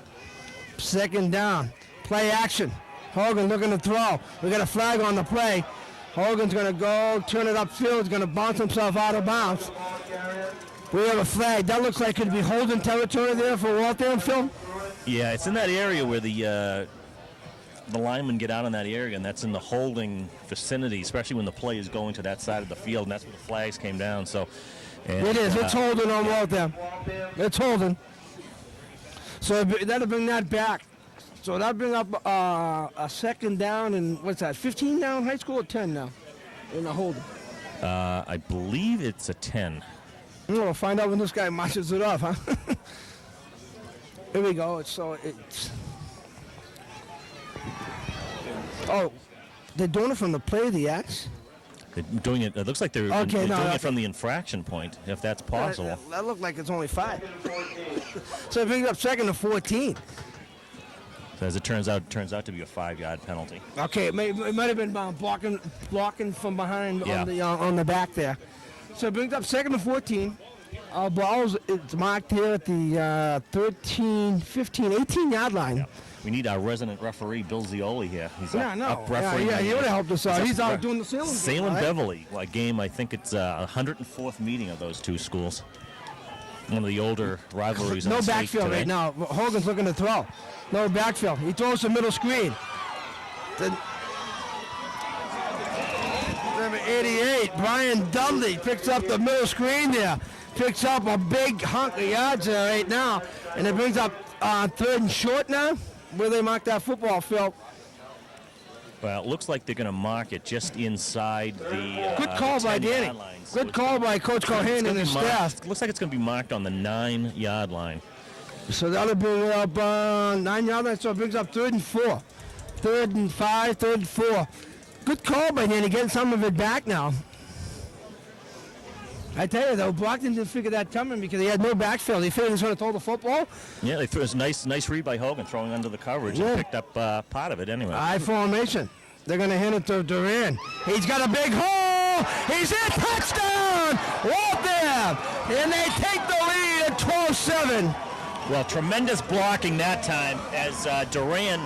Second down, play action. Hogan looking to throw. We got a flag on the play. Hogan's going to go, turn it upfield. He's going to bounce himself out of bounds. We have a flag. That looks like it could be holding territory there for Waltham, Phil. Yeah, it's in that area where the linemen get out in that area, and that's in the holding vicinity, especially when the play is going to that side of the field, and that's where the flags came down. So And, It is. It's holding on Waltham. It's holding. So that'll bring that back. So that'll bring up a second down and what's that? 15 down high school or 10 now? In the holding. I believe it's a 10. We'll find out when this guy marches it off, huh? Here we go. It's. Oh, they're doing it from the play of the X? They're doing it. It looks like they're doing it from the infraction point, if that's possible. That looked like it's only 5. So it brings up second and 14. So as it turns out to be a 5-yard penalty. Okay, it might have been blocking from behind Yeah. on the back there. So it brings up second and 14. It's marked here at the 13, 15, 18-yard line. Yeah. We need our resident referee, Bill Zioli, here. He's up Yeah, refereeing. he would have helped us out. He's out doing the Salem Beverly game. I think it's 104th meeting of those two schools. One of the older rivalries. No on the backfield today. right now. Hogan's looking to throw. No backfield. He throws the middle screen. Number 88, Brian Dudley picks up the middle screen there. Picks up a big hunk of yards there right now. And it brings up third and short now. Where they mark that football, Phil. Well, it looks like they're going to mark it just inside the Good call by Danny. Good call by Coach Cohen and his staff. Looks like it's going to be marked on the 9-yard line. So that'll bring up 9-yard line, so it brings up 3rd and 4. 3rd and 5, 3rd and 4. Good call by Danny, getting some of it back now. I tell you, though, Brockton didn't figure that coming because he had no backfield. He figured he was going to throw the football. Yeah, they threw a nice read by Hogan, throwing under the coverage and picked up part of it anyway. High formation. They're going to hand it to Duran. He's got a big hole. He's in. Touchdown! Waltham! And they take the lead at 12-7. Well, tremendous blocking that time as Duran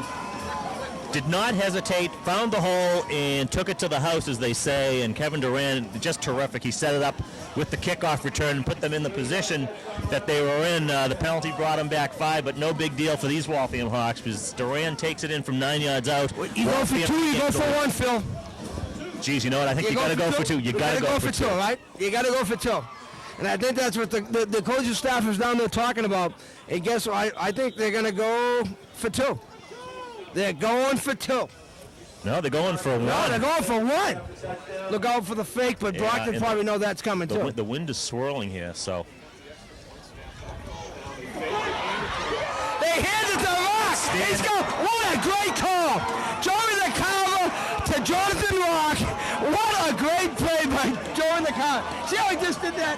did not hesitate, found the hole, and took it to the house, as they say. And Kevin Duran, just terrific. He set it up with the kickoff return and put them in the position that they were in. The penalty brought them back 5, but no big deal for these Waltham Hawks because Duran takes it in from 9 yards out. You go for 2, you go for 1, Phil. Geez, you know what? I think you got to go for 2. You got to go for 2, right? You got to go for 2. And I think that's what the coaching staff is down there talking about. And guess what? I think they're going to go for 2. They're going for 2. No, they're going for 1. No, they're going for 1. Look out for the fake, but Brockton probably know that's coming too. The wind is swirling here, so. They hand it to Rock. He's going. What a great call. Joey the Carver to Jonathan Rock. What a great play by Joey the Carver. See how he just did that?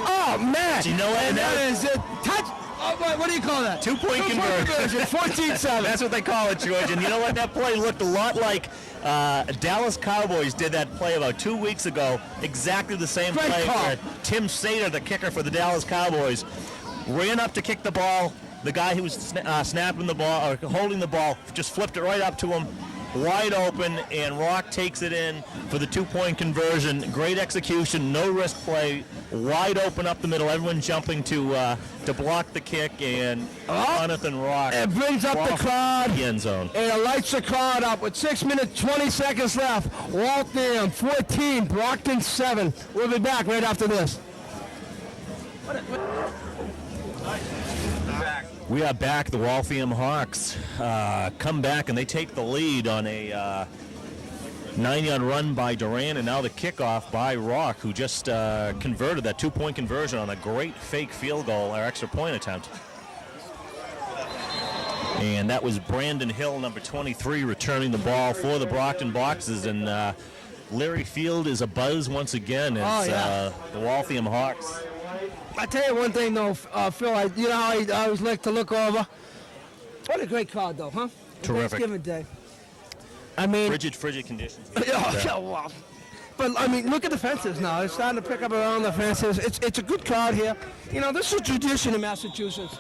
Oh, man. Do you know what? And that is it. Touch. What do you call that? 2-point conversion. 14-7. That's what they call it, George. And you know what? That play looked a lot like Dallas Cowboys did that play about 2 weeks ago. Exactly the same Great play call. where Tim Sater, the kicker for the Dallas Cowboys, ran up to kick the ball. The guy who was snapping the ball or holding the ball just flipped it right up to him. Wide open, and Rock takes it in for the 2-point conversion. Great execution, no risk play, wide open up the middle. Everyone jumping to block the kick, and Jonathan Rock. It brings up the crowd. The end zone. And it lights the crowd up with 6 minutes, 20 seconds left. Waltham 14, Brockton 7. We'll be back right after this. We are back. The Waltham Hawks come back, and they take the lead on a 9-yard run by Duran, and now the kickoff by Rock, who just converted that 2-point conversion on a great fake field goal or extra point attempt. And that was Brandon Hill, number 23, returning the ball for the Brockton Boxes. And Larry Field is abuzz once again as the Waltham Hawks. I tell you one thing, though, Phil, you know how I always like to look over? What a great crowd, though, huh? Terrific. Thanksgiving Day. I mean... Frigid conditions. Wow. But, I mean, look at the fences now. It's starting to pick up around the fences. It's a good crowd here. You know, this is a tradition in Massachusetts.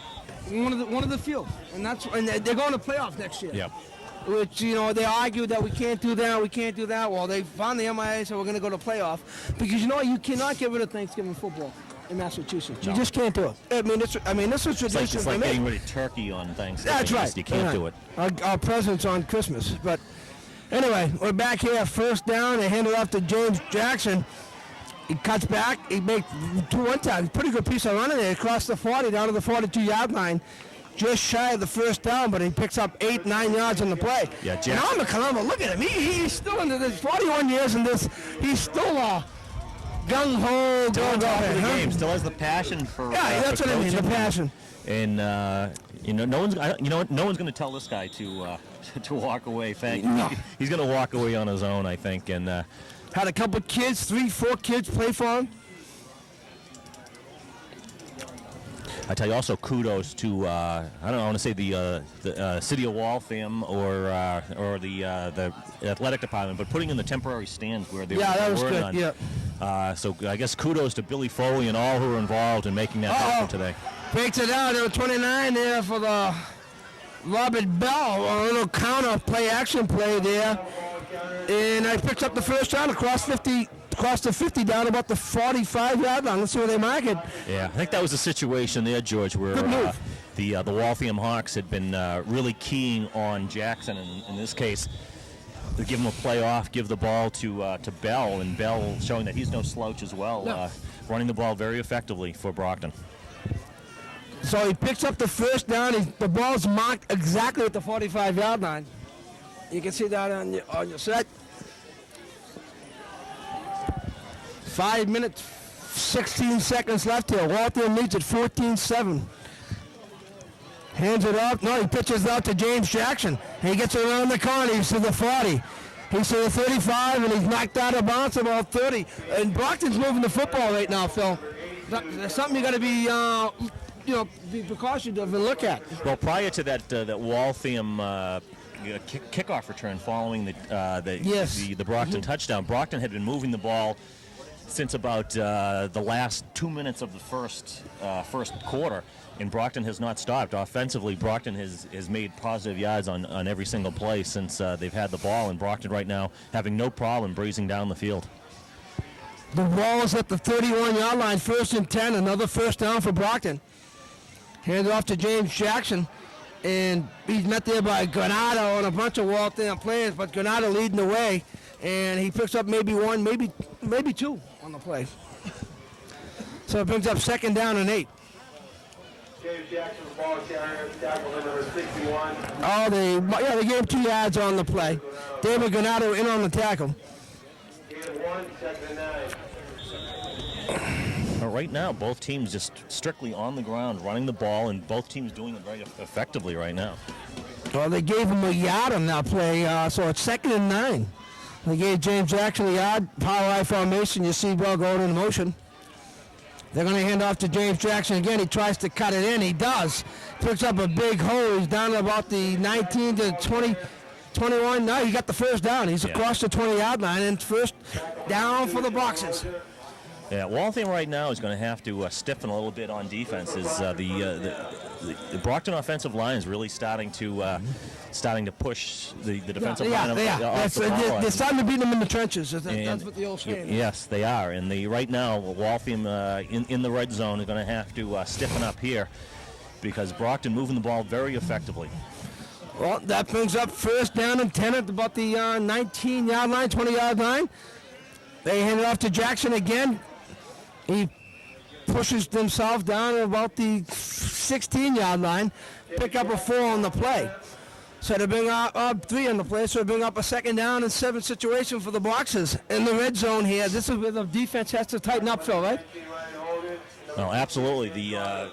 One of the few. And they're going to playoff next year. Yep. Which, you know, they argued that we can't do that. Well, they found the MIA, so we're going to go to playoff. Because, you know, you cannot get rid of Thanksgiving football in Massachusetts. You just can't do it. I mean, this is tradition. It's like getting rid of turkey on Thanksgiving. That's right. You can't do it. Our presents on Christmas. But anyway, we're back here. First down. They hand it off to James Jackson. He cuts back. He makes 2-1 tackle. Pretty good piece of running there. Across the 40 down to the 42-yard line. Just shy of the first down, but he picks up 8-9 yards on the play. Yeah, and I'm a Colombo. Look at him. He's still in this 41 years in this. He's still gung-ho. Still on top of the game. Still has the passion for that's for what I mean, the coaching. passion. And no one's going to tell this guy to walk away. No. He's going to walk away on his own, I think. And had a couple kids, 3-4 kids play for him. I tell you also kudos to I want to say the city of Waltham or the athletic department, but putting in the temporary stands where they that was were good. none. Yeah. So I guess kudos to Billy Foley and all who were involved in making that happen today. Breaks it out. There were 29 there for the Robert Bell. A little counter play, action play there. And I picked up the first down across the 50 down about the 45-yard line. Let's see where they mark it. Yeah, I think that was a situation there, George, where the Waltham Hawks had been really keying on Jackson. In this case, to give him a play off, give the ball to Bell, and Bell showing that he's no slouch as well, running the ball very effectively for Brockton. So he picks up the first down. The ball's marked exactly at the 45-yard line. You can see that on your set. 5 minutes, 16 seconds left here. Waltham leads at 14-7. Hands it up. No, he pitches out to James Jackson. He gets around the corner. He's to the 40. He's to the 35, and he's knocked out of bounds about 30. And Brockton's moving the football right now, Phil. That's something you got to be, be precautioned of and look at. Well, prior to that Waltham kickoff return following the Brockton touchdown, Brockton had been moving the ball since about the last 2 minutes of the first quarter, and Brockton has not stopped. Offensively, Brockton has made positive yards on every single play since they've had the ball, and Brockton right now having no problem breezing down the field. The ball is at the 31-yard line, 1st and 10, another first down for Brockton. Hands off to James Jackson, and he's met there by Granado and a bunch of Waltham players, but Granado leading the way, and he picks up maybe one, maybe two on the play. So it brings up 2nd down and 8. James Jackson, ball carrier, tackle number 61. They gave him 2 yards on the play. David Granado in on the tackle. Gain of 1, 2nd and 9. Right now, both teams just strictly on the ground, running the ball, and both teams doing it very effectively right now. Well, they gave him a yard on that play, so it's 2nd and 9. They gave James Jackson a yard, power I formation. You see ball going in motion. They're going to hand off to James Jackson again. He tries to cut it in. He does. Picks up a big hole. He's down to about the 19 to 20, 21. No, he got the first down. He's across the 20-yard line, and first down for the Boxers. Yeah, Waltham right now is going to have to stiffen a little bit on defense. The Brockton offensive line is really starting to push the defensive line. They're starting to beat them in the trenches. That's what the old saying is. Yes, they are. And right now, Waltham in the red zone is going to have to stiffen up here because Brockton moving the ball very effectively. Well, that brings up 1st down and 10 at about the 19-yard line, 20-yard line. They hand it off to Jackson again. He pushes himself down at about the 16-yard line, pick up a 4 on the play. So they bring up 3 on the play, so they bring up a 2nd down and 7 situation for the Boxers in the red zone here. This is where the defense has to tighten up, Phil, right? Well, absolutely. The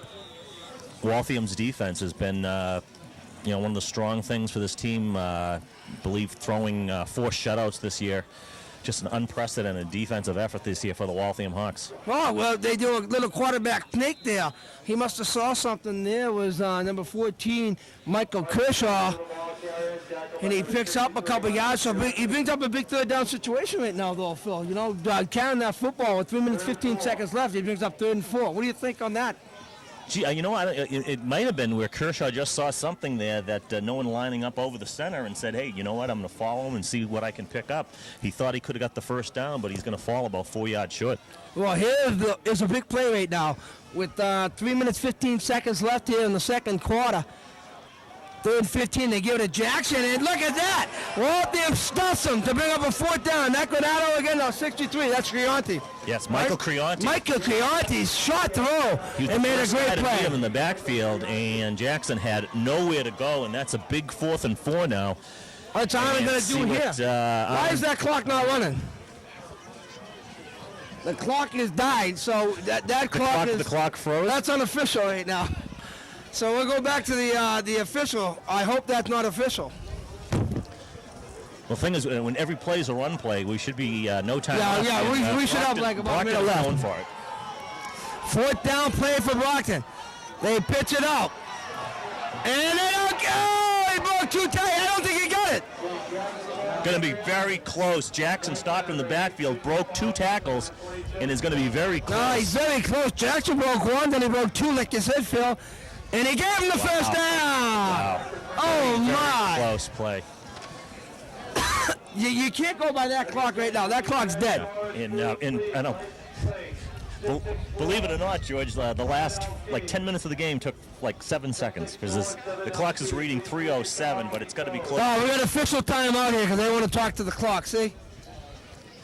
Waltham's defense has been one of the strong things for this team. I believe throwing 4 shutouts this year. Just an unprecedented defensive effort this year for the Waltham Hawks. Oh, well, they do a little quarterback sneak there. He must have saw something there. Was number 14, Michael Kershaw. And he picks up a couple yards. So he brings up a big 3rd down situation right now, though, Phil. You know, carrying that football with 3 minutes, 15 seconds left, he brings up 3rd and 4. What do you think on that? Gee, you know, it might have been where Kershaw just saw something there that no one lining up over the center and said, hey, you know what, I'm going to follow him and see what I can pick up. He thought he could have got the first down, but he's going to fall about 4 yards short. Well, here's a big play right now. With 3 minutes, 15 seconds left here in the 2nd quarter. 3rd and 15, they give it to Jackson, and look at that! Waltham stuffs him to bring up a 4th down. That Granado again, no, 63, that's Creonte. Yes, Michael Creonte. Michael Creonte's shot throw and made a great play. Him in the backfield, and Jackson had nowhere to go, and that's a big 4th and 4 now. What's Armin going to do here? Why is that clock not running? The clock has died, so that clock is... The clock froze? That's unofficial right now. So we'll go back to the official. I hope that's not official. Well, the thing is, when every play is a run play, we should be no time. Yeah, we should have like about a minute left. Going for it. 4th down play for Brockton. They pitch it out. And they don't go! He broke 2 tackles. I don't think he got it. Going to be very close. Jackson stopped in the backfield, broke 2 tackles, and is going to be very close. No, he's very close. Jackson broke 1, then he broke 2, like you said, Phil. And he gave him the first down. Wow. Oh, very my. Close play. You can't go by that clock right now. That clock's dead. And I know. Believe it or not, George, the last 10 minutes of the game took 7 seconds because the clock is reading 3:07, but it's got to be close. Oh, we got official time out here because they want to talk to the clock. See?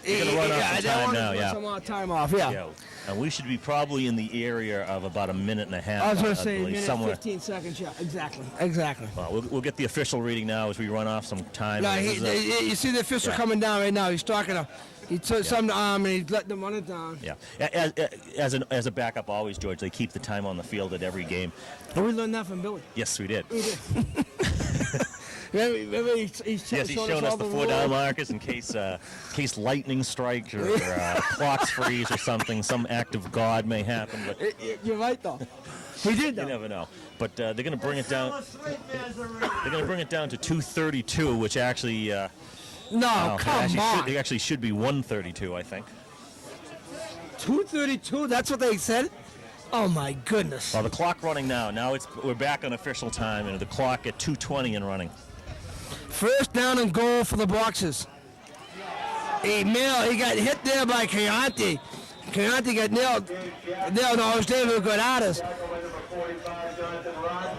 You're going to run off some time now, yeah. Some more time off, yeah. And we should be probably in the area of about a minute and a half. I was going to say believe, minute somewhere. 15 seconds, yeah, exactly. Well, we'll get the official reading now as we run off some time. No, you see the official coming down right now. He's talking to... He took some arm and he let them run it down. Yeah, as a backup, always, George, they keep the time on the field at every game. And we learned that from Billy. Yes, we did. We did. Remember he's showing us the 4-down markers in case lightning strikes or clocks freeze or something. Some act of God may happen. But you're right, though. He did, though. You never know. But they're going to bring it down. They're going to bring it down to 2:32, which actually. No, come on. It actually should be 1:32, I think. 2:32? That's what they said? Oh, my goodness. Well, the clock running now. Now we're back on official time, and the clock at 2:20 and running. 1st down and goal for the Boxers. He got hit there by Creonte. Creonte got nailed. No, it was David who got at us.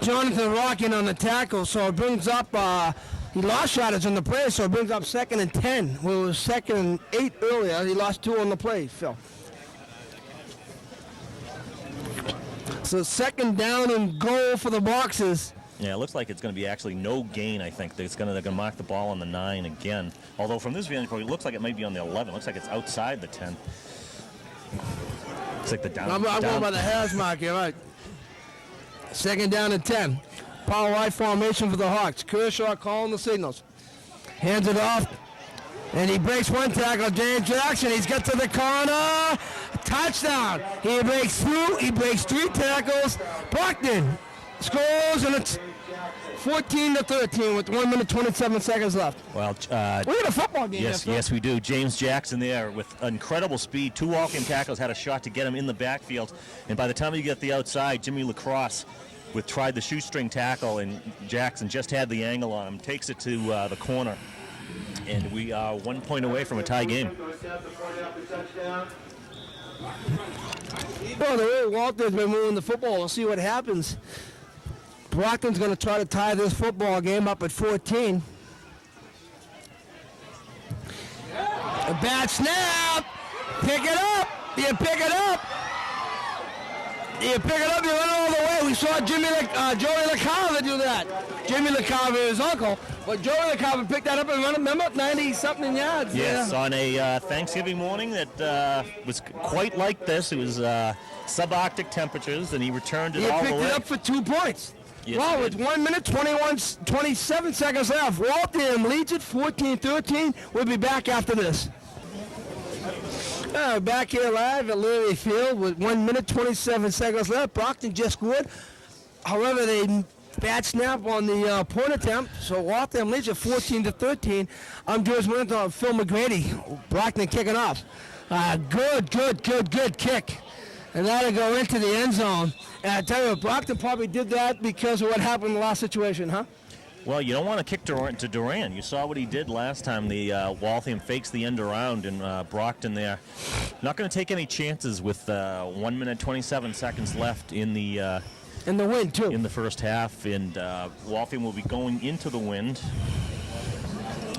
Jonathan Rockin on the tackle, so it brings up... He lost yardage on the play, so it brings up 2nd and 10. Well, it was 2nd and 8 earlier. He lost 2 on the play, Phil. So 2nd down and goal for the Boxers. Yeah, it looks like it's going to be actually no gain, I think. They're going to mark the ball on the 9 again. Although from this vantage point, it looks like it might be on the 11. It looks like it's outside the 10. It's like the down. I'm going by the hash mark here, right. 2nd down and 10. Power wide formation for the Hawks. Kershaw calling the signals. Hands it off. And he breaks 1 tackle. James Jackson, he's got to the corner. Touchdown. He breaks through. He breaks 3 tackles. Brockton scores, and it's 14-13 with 1 minute 27 seconds left. Well, we got a football game. Yes, we do. James Jackson there with incredible speed. 2 walking tackles, had a shot to get him in the backfield. And by the time he got the outside, Jimmy Lacrosse tried the shoestring tackle, and Jackson just had the angle on him. Takes it to the corner. And we are 1 point away from a tie game. Well, the way Walter's been moving the football, we'll see what happens. Brockton's going to try to tie this football game up at 14. A bad snap. Pick it up. You pick it up. You pick it up, you run it all the way. We saw Joey LaCava do that. Jimmy LaCava, his uncle. But Joey LaCava picked that up and run it, remember, 90-something yards. Yes, on a Thanksgiving morning that was quite like this. It was subarctic temperatures, and he returned it all the way. He picked it up for 2 points. Yes, well, with 1 minute, 27 seconds left. Waltham leads it 14-13. We'll be back after this. Back here live at Leary Field with 1 minute, 27 seconds left. Brockton just scored. However, they bad snap on the point attempt, so Waltham leads at 14-13. I'm George Menton, Phil McGrady. Brockton kicking off. Good kick. And that'll go into the end zone. And I tell you, Brockton probably did that because of what happened in the last situation, huh? Well, you don't want to kick to Duran. You saw what he did last time. The Waltham fakes the end around, and Brockton there. Not going to take any chances with 1 minute, 27 seconds left in the And the wind, too. in the first half, and Waltham will be going into the wind.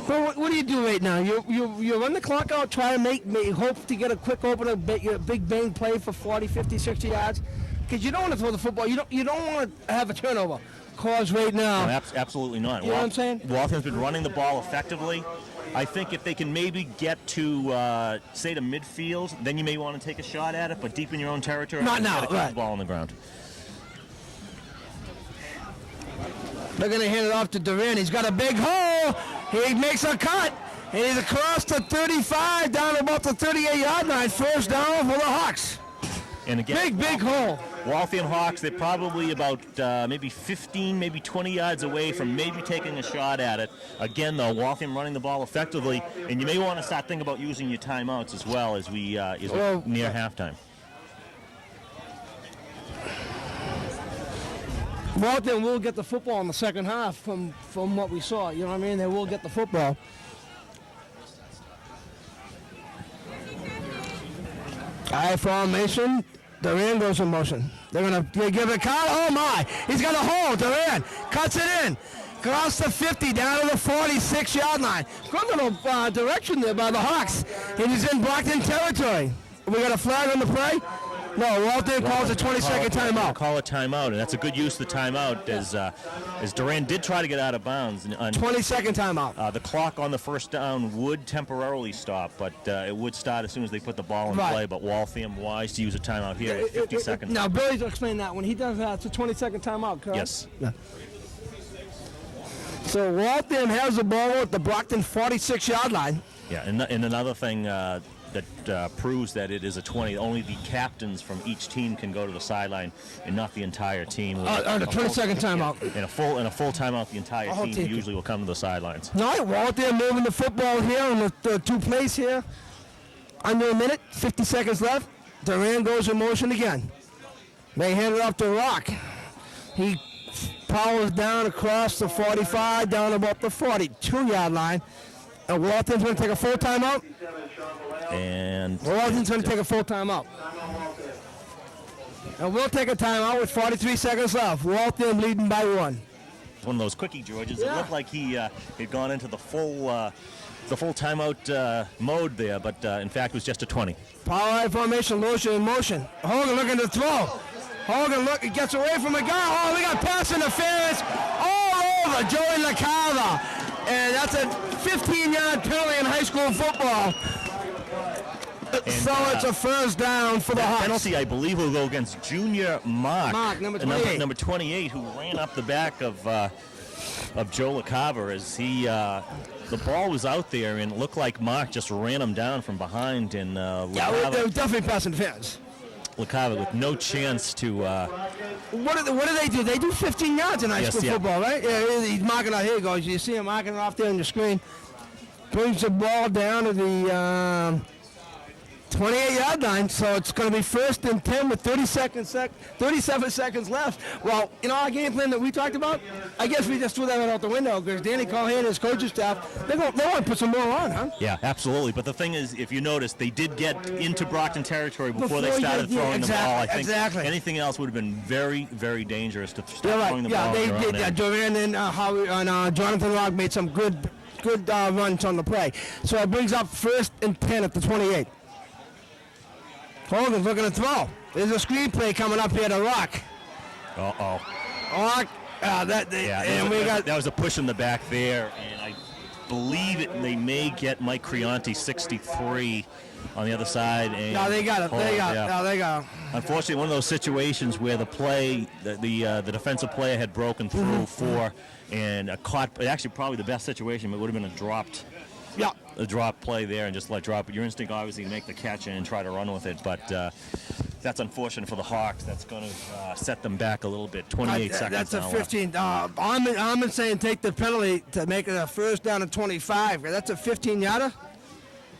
Well, what do you do right now? You run the clock out, try to hope to get a quick opener, big bang play for 40, 50, 60 yards? Because you don't want to throw the football. You don't want to have a turnover. Cause right now. No, absolutely not. You know what I'm saying? Waltham's been running the ball effectively. I think if they can maybe get to, say, to midfield, then you may want to take a shot at it, but deep in your own territory, Not now, keep right. the ball on the ground. They're going to hand it off to Duran. He's got a big hole. He makes a cut. And he's across the 35 down about the 38-yard line. First down for the Hawks. And again, Big hole. Waltham Hawks, they're probably about maybe 15, maybe 20 yards away from maybe taking a shot at it. Again, though, Waltham running the ball effectively, and you may want to start thinking about using your timeouts as well as we near halftime. Waltham will get the football in the second half from what we saw. You know what I mean? They will get the football. High formation. Duran goes in motion. They're going to give it a cut. Oh, my. He's got a hole. Duran cuts it in. Across the 50, down to the 46-yard line. Good little direction there by the Hawks. And he's in Brockton territory. We got a flag on the play? No, Waltham calls a 20-second timeout. Call a timeout, and that's a good use of the timeout as Duran did try to get out of bounds. 20-second timeout. The clock on the first down would temporarily stop, but it would start as soon as they put the ball in play. But Waltham wise to use a timeout here with 50 seconds. Now, Billy's will explain that. When he does that, it's a 20-second timeout, correct? Yes. Yeah. So Waltham has the ball at the Brockton 46-yard line. Yeah, and another thing that proves that it is a 20. Only the captains from each team can go to the sideline, and not the entire team. The 20-second timeout. In a full timeout, the entire team usually will come to the sidelines. All right, Waltham moving the football here on the two plays here. Under a minute, 50 seconds left. Duran goes in motion again. They hand it off to Rock. He powers down across the 45, down about the 42-yard line. And Waltham's going to take a full timeout. And Waltham's going to take a full timeout. And we'll take a timeout with 43 seconds left. Waltham leading by 1. One of those quickie Georges. Yeah. It looked like he had gone into the full timeout mode there, but in fact it was just a 20. Power high formation, Lotion in motion. Hogan looking to throw. Hogan he gets away from a guy. Oh, we got pass interference all over Joey LaCava. And that's a 15-yard penalty in high school football. And, so it's a first down for the Hawks. Penalty, I believe, will go against junior Mark, number 28. Number 28, who ran up the back of Joe LaCava as he the ball was out there, and it looked like Mark just ran him down from behind. And yeah, they were definitely pass interference. LaCava with no chance to. What do they do? They do 15 yards in high school football, right? Yeah, he's marking out. Here he goes. You see him marking it off there on the screen. Brings the ball down to the 28-yard line, so it's going to be 1st and 10 with 37 seconds left. Well, our game plan that we talked about, I guess we just threw that out the window because Danny Callahan and his coaching staff, they want to put some more on, huh? Yeah, absolutely. But the thing is, if you notice, they did get into Brockton territory before they started throwing the ball. I think anything else would have been very, very dangerous to start throwing the ball. Yeah, they did. Duran and Jonathan Rock made some good runs on the play. So it brings up 1st and 10 at the 28. Hogan's looking to throw. There's a screenplay coming up here to Rock. Rock. That was a push in the back there, and I believe they may get Mike Creonte 63 on the other side. And no, they got it. They got it. Unfortunately, one of those situations where the play, the defensive player had broken through for, and actually probably the best situation, but it would have been a dropped. Yeah. A drop play there and just let drop. But your instinct obviously to make the catch and try to run with it. But that's unfortunate for the Hawks. That's going to set them back a little bit. 28 seconds. That's a 15. I'm saying take the penalty to make it a first down at 25. That's a 15-yarder?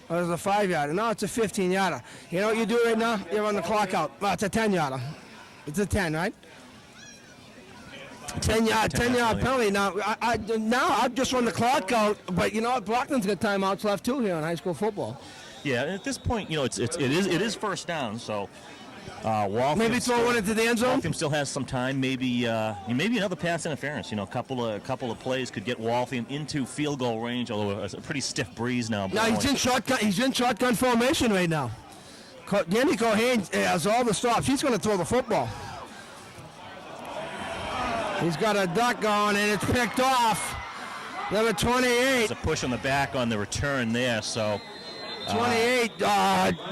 Or is it a 5-yarder? No, it's a 15-yarder. You know what you do right now? You run the clock out. Well, it's a 10-yarder. It's a 10, right? 10-yard penalty. Now I've just run the clock out, but you know what? Brockton's got timeouts left too here in high school football. Yeah, and at this point, it is first down, so Waltham Maybe throw one into the end zone? Waltham still has some time. Maybe another pass interference. A couple of plays could get Waltham into field goal range, although it's a pretty stiff breeze now. No, he's in shotgun. He's in shotgun formation right now. Danny Cohane has all the stops. He's going to throw the football. He's got a duck going, and it's picked off. Number 28. It's a push on the back on the return there, so... 28,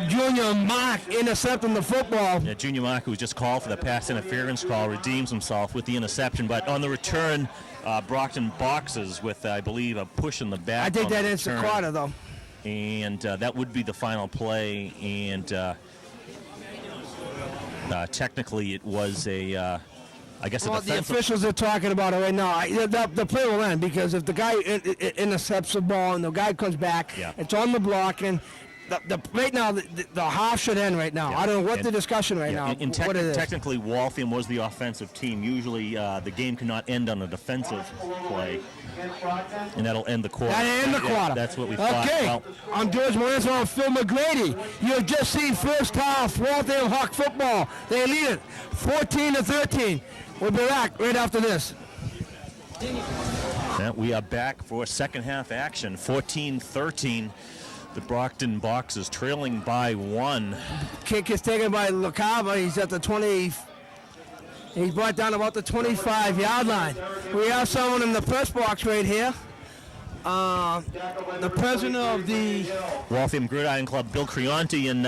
Junior Mark intercepting the football. Yeah, Junior Mark, who was just called for the pass interference call, redeems himself with the interception. But on the return, Brockton boxes with, I believe, a push in the back. I think that is the quarter, though. And that would be the final play. And technically, it was a... I guess well, the officials are talking about it right now. The play will end because if the guy intercepts the ball and the guy comes back, it's on the block, and right now the half should end right now. I don't know what the discussion right now. What it is. Technically, Waltham was the offensive team. Usually, the game cannot end on a defensive play, and that'll end the quarter. That'll end the quarter. That's what we thought. Okay, well, I'm George Morenzo. I'm Phil McGrady. You have just seen first half Waltham Hawk football. They lead it 14-13. We'll be back right after this. Yeah, we are back for second half action. 14-13. The Brockton Boxers trailing by 1. Kick is taken by LaCava. He's at the 20. He's brought down about the 25-yard line. We have someone in the press box right here. The president of the Waltham Gridiron Club, Bill Creonti, and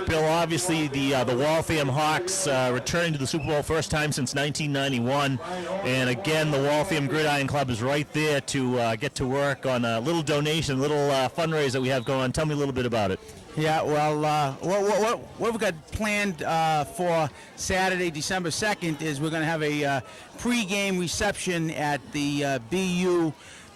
Bill, obviously the Waltham Hawks returning to the Super Bowl first time since 1991, and again the Waltham Gridiron Club is right there to get to work on a little donation, little fundraiser that we have going on. Tell me a little bit about it. Yeah, well, what we've got planned for Saturday, December 2nd, is we're going to have a pre-game reception at the BU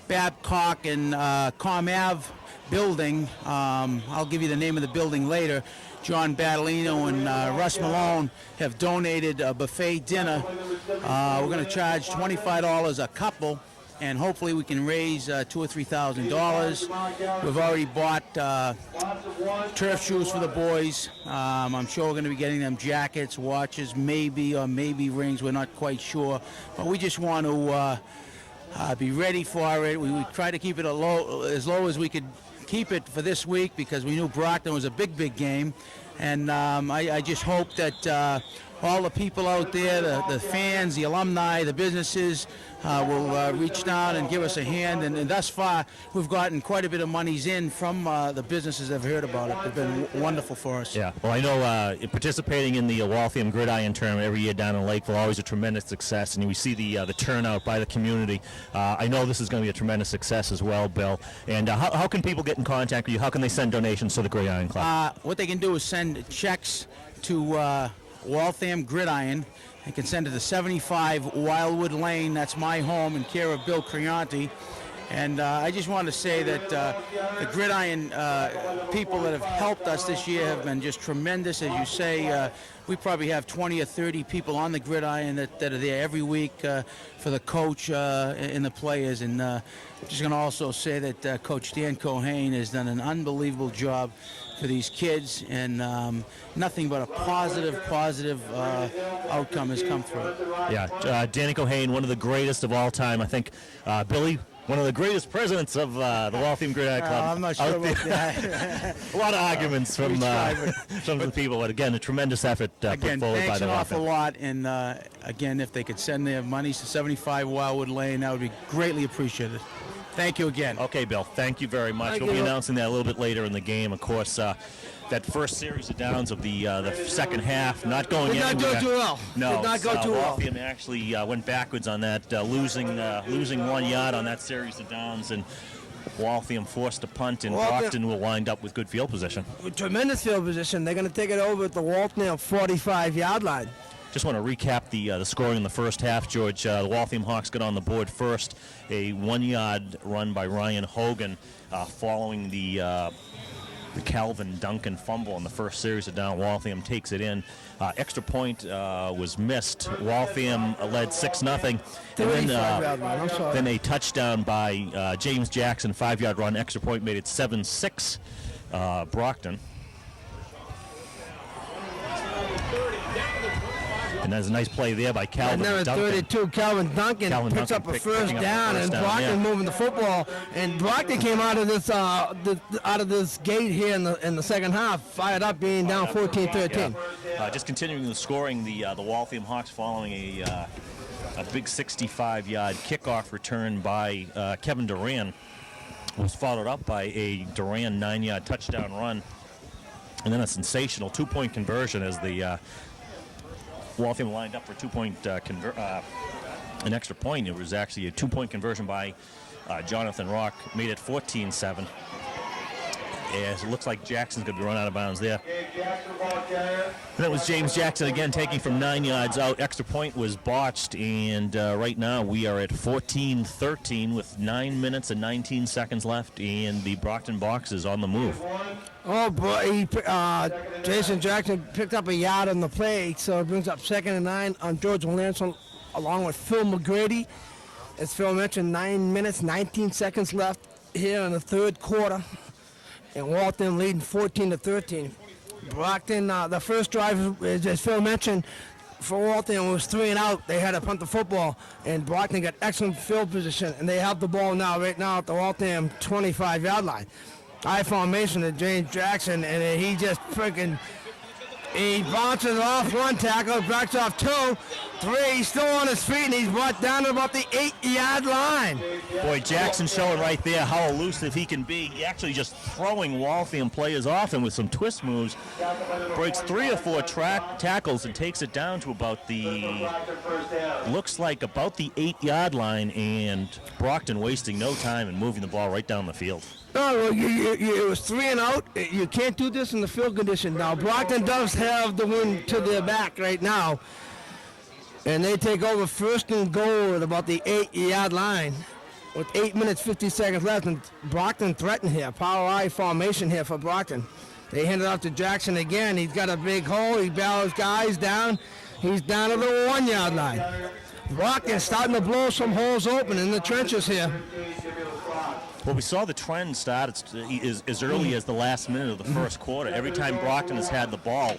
Babcock and Com Ave building. I'll give you the name of the building later. John Battolino and Russ Malone have donated a buffet dinner. We're going to charge $25 a couple, and hopefully we can raise $2,000 or $3,000. We've already bought turf shoes for the boys. I'm sure we're going to be getting them jackets, watches, maybe rings. We're not quite sure, but we just want to be ready for it. We try to keep it as low as we could keep it for this week because we knew Brockton was a big game, and I just hope that all the people out there, the fans, the alumni, the businesses will reach down and give us a hand. And thus far, we've gotten quite a bit of monies in from the businesses that have heard about it. They've been wonderful for us. Yeah, well, I know participating in the Waltham Gridiron Tournament every year down in Lakeville, always a tremendous success, and we see the turnout by the community. I know this is going to be a tremendous success as well, Bill. And how can people get in contact with you? How can they send donations to the Gridiron Club? What they can do is send checks to Waltham Gridiron. They can send it to 75 Wildwood Lane. That's my home, in care of Bill Creonti. And I just want to say that the Gridiron people that have helped us this year have been just tremendous. As you say, we probably have 20 or 30 people on the Gridiron that are there every week for the coach and the players. And I'm just going to also say that Coach Dan Cohane has done an unbelievable job for these kids, and nothing but a positive outcome has come through. Yeah, Danny Cohane, one of the greatest of all time. I think Billy, one of the greatest presidents of the Waltham Gridiron Club. I'm not sure about that. A lot of arguments from the people, but again, a tremendous effort put forward by thanks the an awful Waltham. lot, and again, if they could send their monies to 75 Wildwood Lane, that would be greatly appreciated. Thank you again. Okay, Bill, thank you very much. We'll be announcing that a little bit later in the game. Of course, that first series of downs of the second half not going anywhere. Did not go too well. No, did not go too well. Waltham actually went backwards on that, losing 1 yard on that series of downs, and Waltham forced a punt, and Brockton will wind up with good field position. With tremendous field position. They're going to take it over at the Waltham 45-yard line. Just want to recap the scoring in the first half, George. The Waltham Hawks got on the board first. A 1-yard run by Ryan Hogan following the Calvin Duncan fumble in the first series of down. Waltham takes it in. Extra point was missed. Waltham led 6-0. And then a touchdown by James Jackson, 5-yard run. Extra point made it 7-6 Brockton. And there's a nice play there by Calvin Number Duncan. 32, Calvin Duncan picks up a first down, and Brockton moving the football. And Brockton came out of this gate here in the second half, fired up, being down 14-13. Just continuing the scoring, the Waltham Hawks following a big 65-yard kickoff return by Kevin Duran was followed up by a Duran 9-yard touchdown run, and then a sensational 2-point conversion as the Waltham lined up for an extra point. It was actually a 2-point conversion by Jonathan Rock, made it 14-7. As it looks like Jackson's going to be run out of bounds there. And that was James Jackson again taking from 9 yards out. Extra point was botched, and right now we are at 14-13 with 9 minutes and 19 seconds left, and the Brockton Box is on the move. Oh, boy. Jason Jackson picked up a yard on the play, so it brings up 2nd and 9 on George Melanson along with Phil McGrady. As Phil mentioned, 9 minutes, 19 seconds left here in the third quarter. And Waltham leading 14-13. Brockton, the first drive, as Phil mentioned, for Waltham was 3 and out. They had to punt the football, and Brockton got excellent field position, and they have the ball right now at the Waltham 25-yard line. High formation to James Jackson, and he just he bounces off 1 tackle, backs off 2, 3, he's still on his feet, and he's brought down to about the 8-yard line. Boy, Jackson showing right there how elusive he can be. He actually just throwing Waltham players off him with some twist moves. Breaks 3 or 4 tackles and takes it down to about looks like about the 8-yard line, and Brockton wasting no time and moving the ball right down the field. No, well, it was 3 and out. You can't do this in the field condition. Now, Brockton does have the wind to their back right now, and they take over 1st and goal at about the 8-yard line with 8 minutes, 50 seconds left, and Brockton threatened here. Power I formation here for Brockton. They hand it off to Jackson again. He's got a big hole. He bails guys down. He's down to the 1-yard line. Brockton starting to blow some holes open in the trenches here. Well, we saw the trend start as early as the last minute of the first quarter. Every time Brockton has had the ball,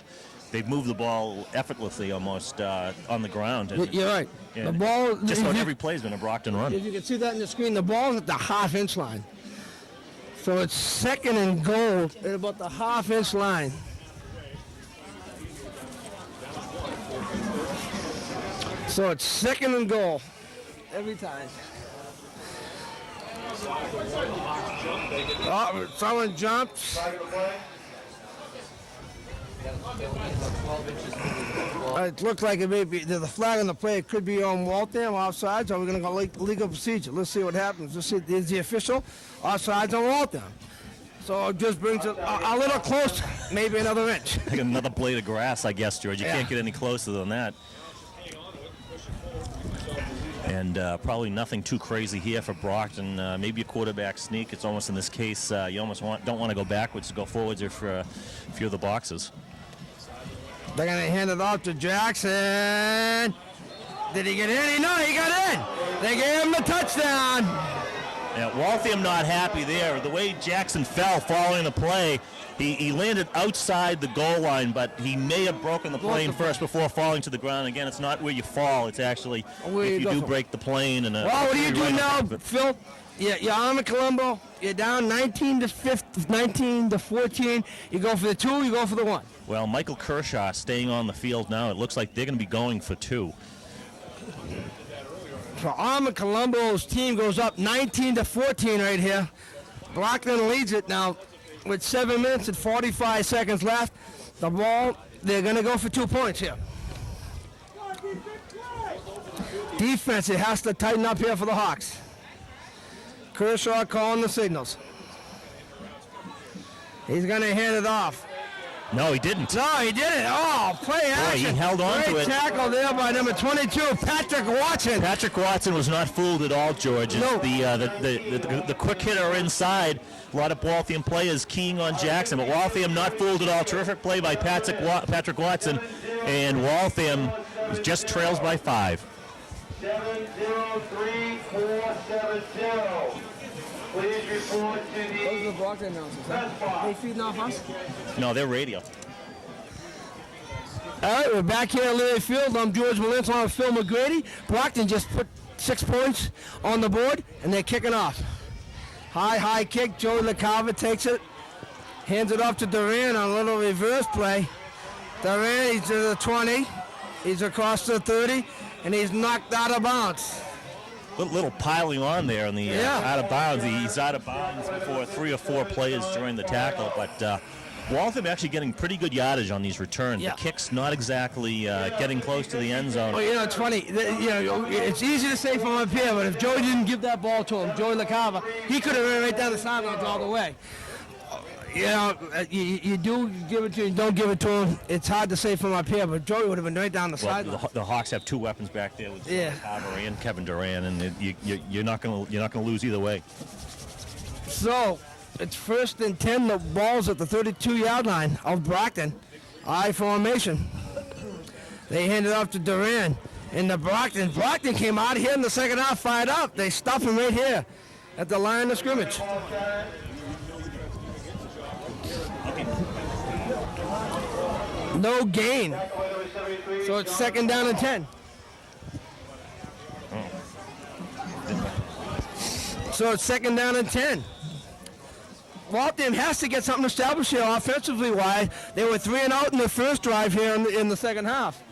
they've moved the ball effortlessly almost on the ground. And, you're right. And the ball, just about every play has been a Brockton run. If you can see that in the screen, the ball is at the half-inch line. So it's 2nd and goal at about the half-inch line. So it's 2nd and goal every time. Oh, someone jumps. It looks like it may be, there's a flag on the play. It could be on Waltham, offsides, or we're going to go legal procedure. Let's see what happens. Let's see, is the official offsides on Waltham? So it just brings it a little close, maybe another inch. Like another blade of grass, I guess, George. You can't get any closer than that. And probably nothing too crazy here for Brockton. Maybe a quarterback sneak. It's almost in this case, you almost don't want to go backwards, go forwards if you're the Boxers. They're going to hand it off to Jackson. Did he get in? No, he got in. They gave him the touchdown. Yeah, Waltham not happy there. The way Jackson fell following the play, he landed outside the goal line, but he may have broken the plane first before falling to the ground. Again, it's not where you fall. It's actually if you do break the plane. And well, what do you do now, Phil? You're on the Colombo. You're down 19-14. You go for the 2, you go for the 1. Well, Michael Kershaw staying on the field now. It looks like they're going to be going for 2. So Armand Colombo's team goes up 19-14 right here. Brockton leads it now with 7 minutes and 45 seconds left. The ball, they're going to go for 2 points here. Defense, it has to tighten up here for the Hawks. Kershaw calling the signals. He's going to hand it off. No, he didn't. No, he didn't. Oh, play action. Boy, he held on to it. Great tackle there by number 22, Patrick Watson. Patrick Watson was not fooled at all, George. No. The quick hitter inside. A lot of Waltham players keying on Jackson, but Waltham not fooled at all. Terrific play by Patrick Watson, and Waltham just trails by 5. 7-0-3-4-7-0. Please report to the... Those are the Brockton announcers, huh? Are they feeding off us? No, they're radio. All right, we're back here at Leary Field. I'm George Malinson on Phil McGrady. Brockton just put 6 points on the board, and they're kicking off. High kick. Joey LaCava takes it. Hands it off to Duran on a little reverse play. Duran, he's to the 20. He's across the 30, and he's knocked out of bounds. Little piling on there on the out of bounds. He's out of bounds before 3 or 4 players during the tackle, but Waltham actually getting pretty good yardage on these returns. Yeah. The kick's not exactly getting close to the end zone. Well, it's funny. It's easy to say from up here, but if Joey didn't give that ball to him, Joey LaCava, he could have ran right down the sidelines all the way. You do give it to him, don't give it to him. It's hard to say from up here, but Joey would have been right down the sideline. The Hawks have 2 weapons back there with LaCava and Kevin Durant, and you're not going to lose either way. So it's 1st and 10. The ball's at the 32-yard line of Brockton. I formation. They hand it off to Duran. And the Brockton came out here in the second half, fired up. They stuff him right here at the line of scrimmage. No gain. So it's 2nd down and 10. So it's 2nd down and 10. Waltham has to get something established here offensively. Why? They were 3 and out in the first drive here in the second half.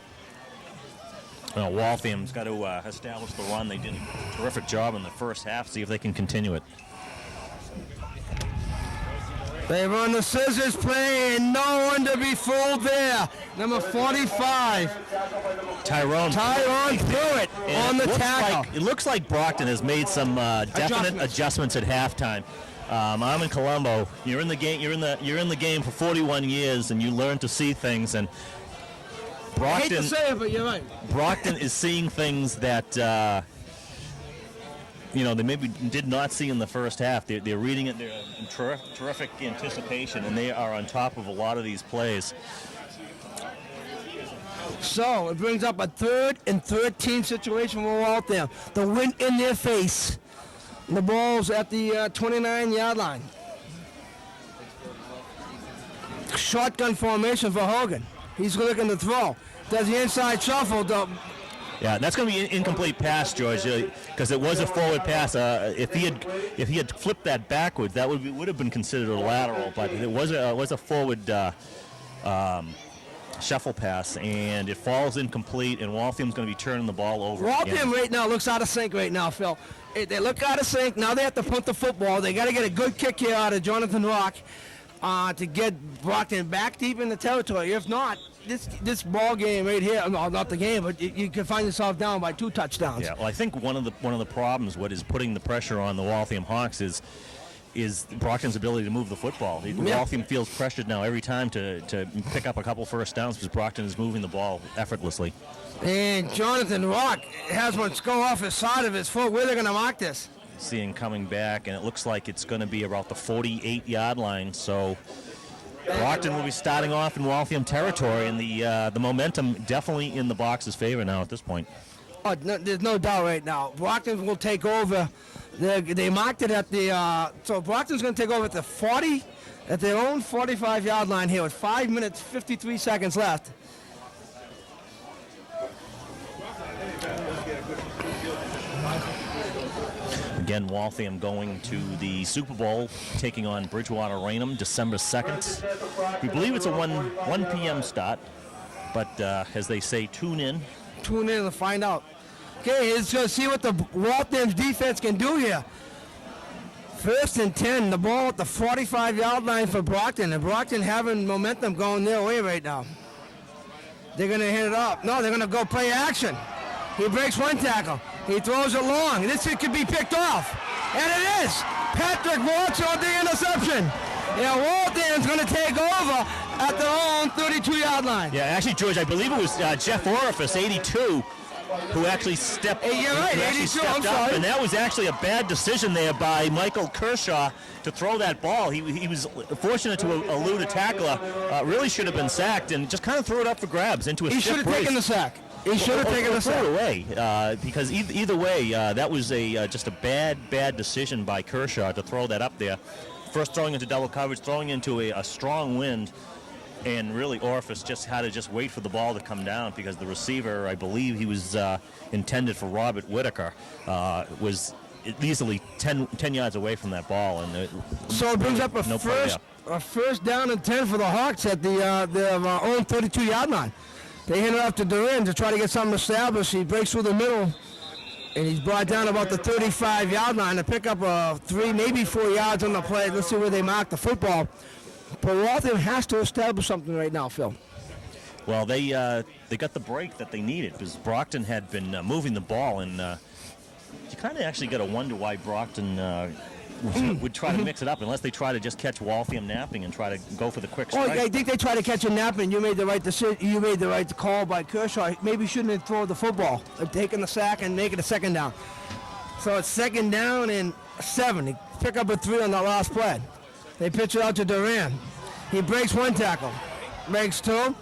Well, Waltham's got to establish the run. They did a terrific job in the first half. See if they can continue it. They run the scissors play, and no one to be fooled there. Number 45. Tyrone Pruitt on the tackle. It looks like Brockton has made some definite adjustments at halftime. I'm in Colombo. You're in the game. You're in the game for 41 years, and you learn to see things. And Brockton, I hate to say it, but you're right. Brockton is seeing things that they maybe did not see in the first half. They're reading it. They're in terrific anticipation, and they are on top of a lot of these plays. So it brings up a 3rd and 13 situation for Waltham. The wind in their face. The ball's at the 29-yard line. Shotgun formation for Hogan. He's looking to throw. Does the inside shuffle? Yeah, that's going to be an incomplete pass, George, because it was a forward pass. If he had flipped that backwards, that would have been considered a lateral. But it was a forward shuffle pass, and it falls incomplete. And Waltham's going to be turning the ball over. Waltham right now looks out of sync right now, Phil. They look out of sync. Now they have to punt the football. They got to get a good kick here out of Jonathan Rock to get Brockton back deep in the territory. If not, this ball game right here, no, not the game, but you can find yourself down by 2 touchdowns. Yeah, well, I think one of the problems, what is putting the pressure on the Waltham Hawks is Brockton's ability to move the football. Waltham feels pressured now every time to pick up a couple first downs because Brockton is moving the ball effortlessly. And Jonathan Rock has one go off his side of his foot. Where are they going to mark this? Seeing coming back, and it looks like it's going to be about the 48-yard line. So Brockton will be starting off in Waltham territory, and the momentum definitely in the Box's favor now at this point. Oh, no, there's no doubt right now. Brockton will take over. They marked it at the so Brockton's going to take over at the 40, at their own 45-yard line here with 5 minutes 53 seconds left. Again, Waltham going to the Super Bowl, taking on Bridgewater Raynham December 2nd. We believe it's a 1 p.m. start, but as they say, tune in. Tune in to find out. Okay, let's go see what the Waltham's defense can do here. 1st and 10, the ball at the 45-yard line for Brockton, and Brockton having momentum going their way right now. They're going to hit it up. No, they're going to go play action. He breaks one tackle. He throws it long. This could be picked off. And it is. Patrick Waltz on the interception. Yeah, Waltham's going to take over at their own 32-yard line. Yeah, actually, George, I believe it was Jeff Orifice, 82, who actually stepped, hey, you're right, 82, stepped up. And that was actually a bad decision there by Michael Kershaw to throw that ball. He was fortunate to elude a tackler. Really should have been sacked and just kind of threw it up for grabs into a He stiff should have taken the sack. He should have taken the sack. Throw it away because either way, that was just a bad decision by Kershaw to throw that up there. First throwing into double coverage, throwing into a strong wind. And really, Orifice just had to just wait for the ball to come down because the receiver, I believe he was intended for Robert Whitaker, was easily 10 yards away from that ball. And So it brings up a first down and 10 for the Hawks at their own 32-yard line. They hand it off to Duran to try to get something established. He breaks through the middle, and he's brought down about the 35-yard line to pick up 3, maybe 4 yards on the play. Let's see where they mark the football. But Waltham has to establish something right now, Phil. Well, they got the break that they needed because Brockton had been moving the ball, and you kind of actually got to wonder why Brockton would try to mix it up unless they try to just catch Waltham napping and try to go for the quick strike. I think they try to catch a nap, and you made the right decision. You made the right call by Kershaw. Maybe shouldn't have thrown the football, taking the sack and making a second down. So it's second down and 7. They pick up a 3 on the last play. They pitch it out to Duran. He breaks 1 tackle, breaks 2,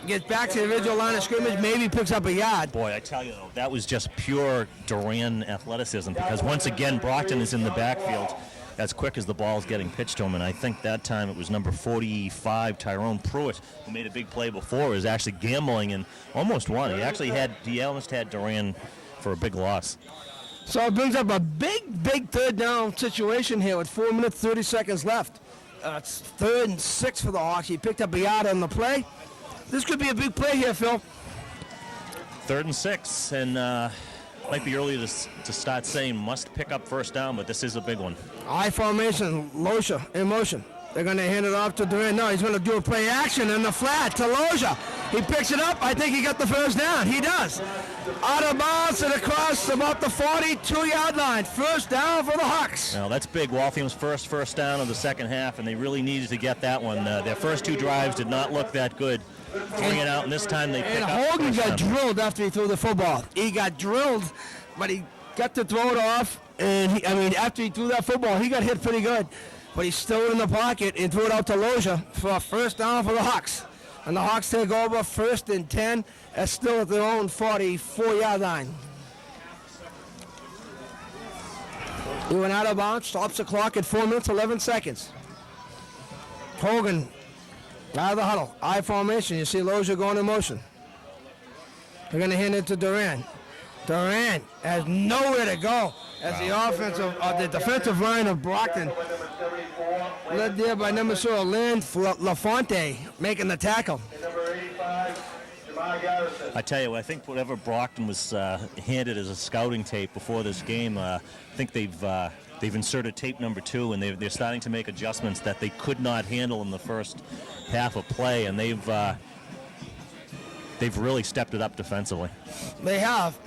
gets back to the original line of scrimmage, maybe picks up a yard. Boy, I tell you, though, that was just pure Duran athleticism because once again, Brockton is in the backfield as quick as the ball is getting pitched to him, and I think that time it was number 45, Tyrone Pruitt, who made a big play before, is actually gambling and almost won. He almost had Duran for a big loss. So it brings up a big third down situation here with 4 minutes, 30 seconds left. It's 3rd and 6 for the Hawks. He picked up a yard on the play. This could be a big play here, Phil. 3rd and 6, and might be early to start saying must pick up first down, but this is a big one. I formation, Loja in motion. They're going to hand it off to Duran. No, he's going to do a play action in the flat to Loja. He picks it up. I think he got the first down. He does. Out of bounds and across about the 42-yard line. First down for the Hawks. Now, that's big. Waltham's first down of the second half, and they really needed to get that one. Their first 2 drives did not look that good. Bring it out, and this time they pick up. And Hogan got drilled after he threw the football. He got drilled, but he got to throw it off. And after he threw that football, he got hit pretty good. But he stowed in the pocket and threw it out to Loja for a first down for the Hawks. And the Hawks take over 1st and 10. That's still at their own 44-yard line. He went out of bounds, stops the clock at 4 minutes, 11 seconds. Hogan out of the huddle. I formation. You see Loja going in motion. They're going to hand it to Duran. Duran has nowhere to go as the defensive line of Brockton, led there by number 0, Lynn LaFonte, making the tackle. I tell you, I think whatever Brockton was handed as a scouting tape before this game, I think they've inserted tape number 2, and they're starting to make adjustments that they could not handle in the first half of play, and they've really stepped it up defensively. They have.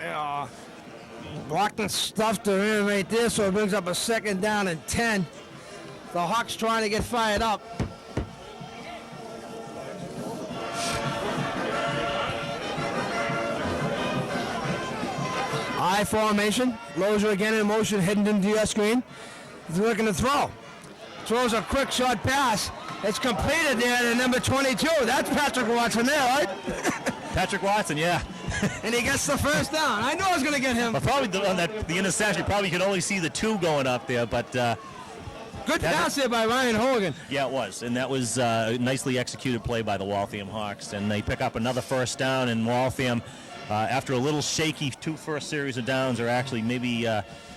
Brockton stuffed her in right there, so it brings up a 2nd down and 10. The Hawks trying to get fired up. I formation. Loja again in motion, heading into your screen. He's looking to throw. Throws a quick short pass. It's completed there to number 22. That's Patrick Watson there, right? Patrick Watson, yeah. And he gets the first down. I knew I was going to get him. Well, probably on the interception, you probably could only see the 2 going up there, but... Good pass there by Ryan Hogan. Yeah, it was, and that was a nicely executed play by the Waltham Hawks, and they pick up another first down, and Waltham, after a little shaky 2 first series of downs, are actually maybe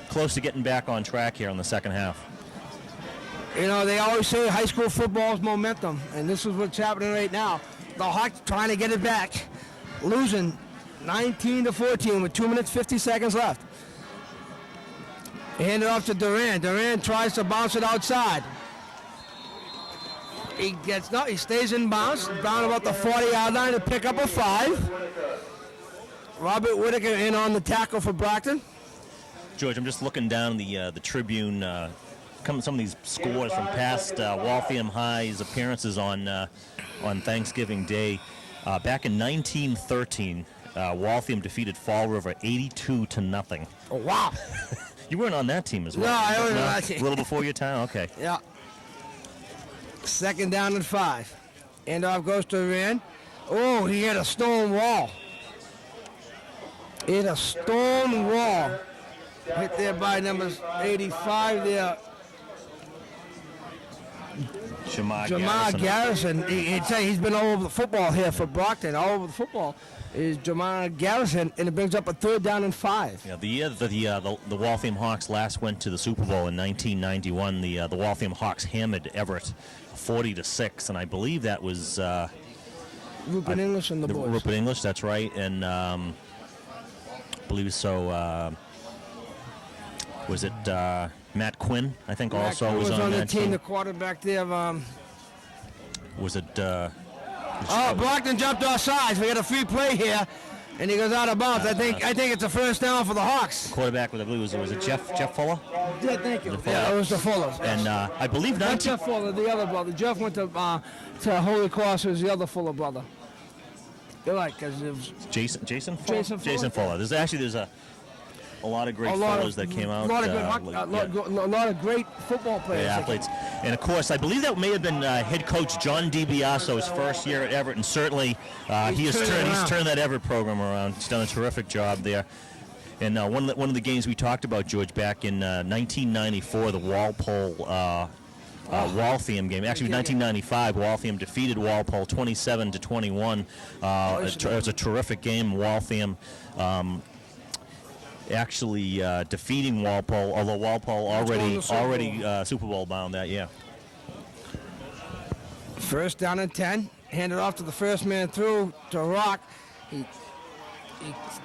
close to getting back on track here in the second half. You know, they always say high school football is momentum, and this is what's happening right now. The Hawks trying to get it back, losing 19-14 with 2 minutes, 50 seconds left. Hand it off to Duran. Duran tries to bounce it outside. He stays in bounds, down about the 40-yard line to pick up a 5. Robert Whitaker in on the tackle for Brockton. George, I'm just looking down the Tribune, some of these scores from past Waltham High's appearances on Thanksgiving Day. Back in 1913, Waltham defeated Fall River 82-0. Oh, wow. You weren't on that team as well. No, I wasn't on that team. A little before your time? Okay. Yeah. 2nd down and 5. Handoff goes to Duran. Oh, he hit a stone wall. Hit a stone wall. Hit there by number 85 there. Jamar Garrison. He'd say he's been all over the football here for Brockton. All over the football is Jamar Garrison, and it brings up a 3rd down and 5. Yeah, the year the Waltham Hawks last went to the Super Bowl in 1991, the Waltham Hawks hammered Everett 40-6, and I believe that was Rupert English and the boys. Rupert English, that's right, and I believe so. Was it Matt Quinn? I think Matt also Quinn was on the that team. The quarterback there. Was it? Brockton jumped off sides. We got a free play here, and he goes out of bounds. I think it's a first down for the Hawks. Quarterback, I believe, was it Jeff Fuller? Yeah, thank you. Yeah, it was the Fullers. And I believe not Jeff Fuller, the other brother. Jeff went to Holy Cross. Was the other Fuller brother. You're right, because it was Jason Fuller. There's a lot of great fellows that came out. A lot of great football players. Yeah, athletes. And, of course, I believe that may have been head coach John DiBiaso's first year at Everett, and certainly he's turned that Everett program around. He's done a terrific job there. And one of the games we talked about, George, back in 1994, the Walpole Waltham game. Actually, 1995, Waltham defeated Walpole 27-21. It was a terrific game. Waltham actually defeating Walpole, although Walpole already Super Bowl bound that year. First down and 10, handed off to the first man through to Rock. He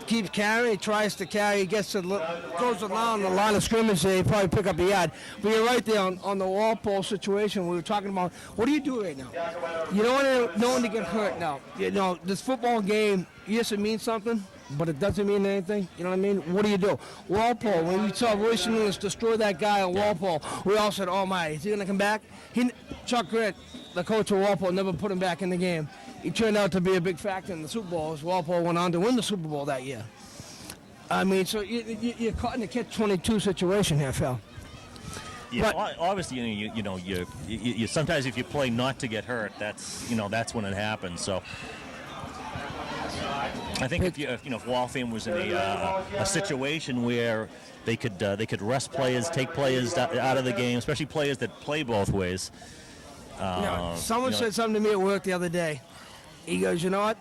keeps carrying, he tries to carry, he goes around the line of scrimmage, so he probably pick up a yard. But you're right there on the Walpole situation. We were talking about, what do you do right now? You don't want to get hurt now. You know, this football game, yes, it means something, but it doesn't mean anything. You know what I mean? What do you do? Walpole, when we saw Royce Lewis destroy that guy on Walpole, we all said, oh my, is he going to come back? Chuck Grant, the coach of Walpole, never put him back in the game. He turned out to be a big factor in the Super Bowl, as Walpole went on to win the Super Bowl that year. I mean, so you're caught in a catch-22 situation here, Phil. Yeah, but obviously, you sometimes if you play not to get hurt, that's when it happens. So I think if Waltham was in a situation where they could rest players, take players out of the game, especially players that play both ways. Someone said something to me at work the other day. He goes, you know what?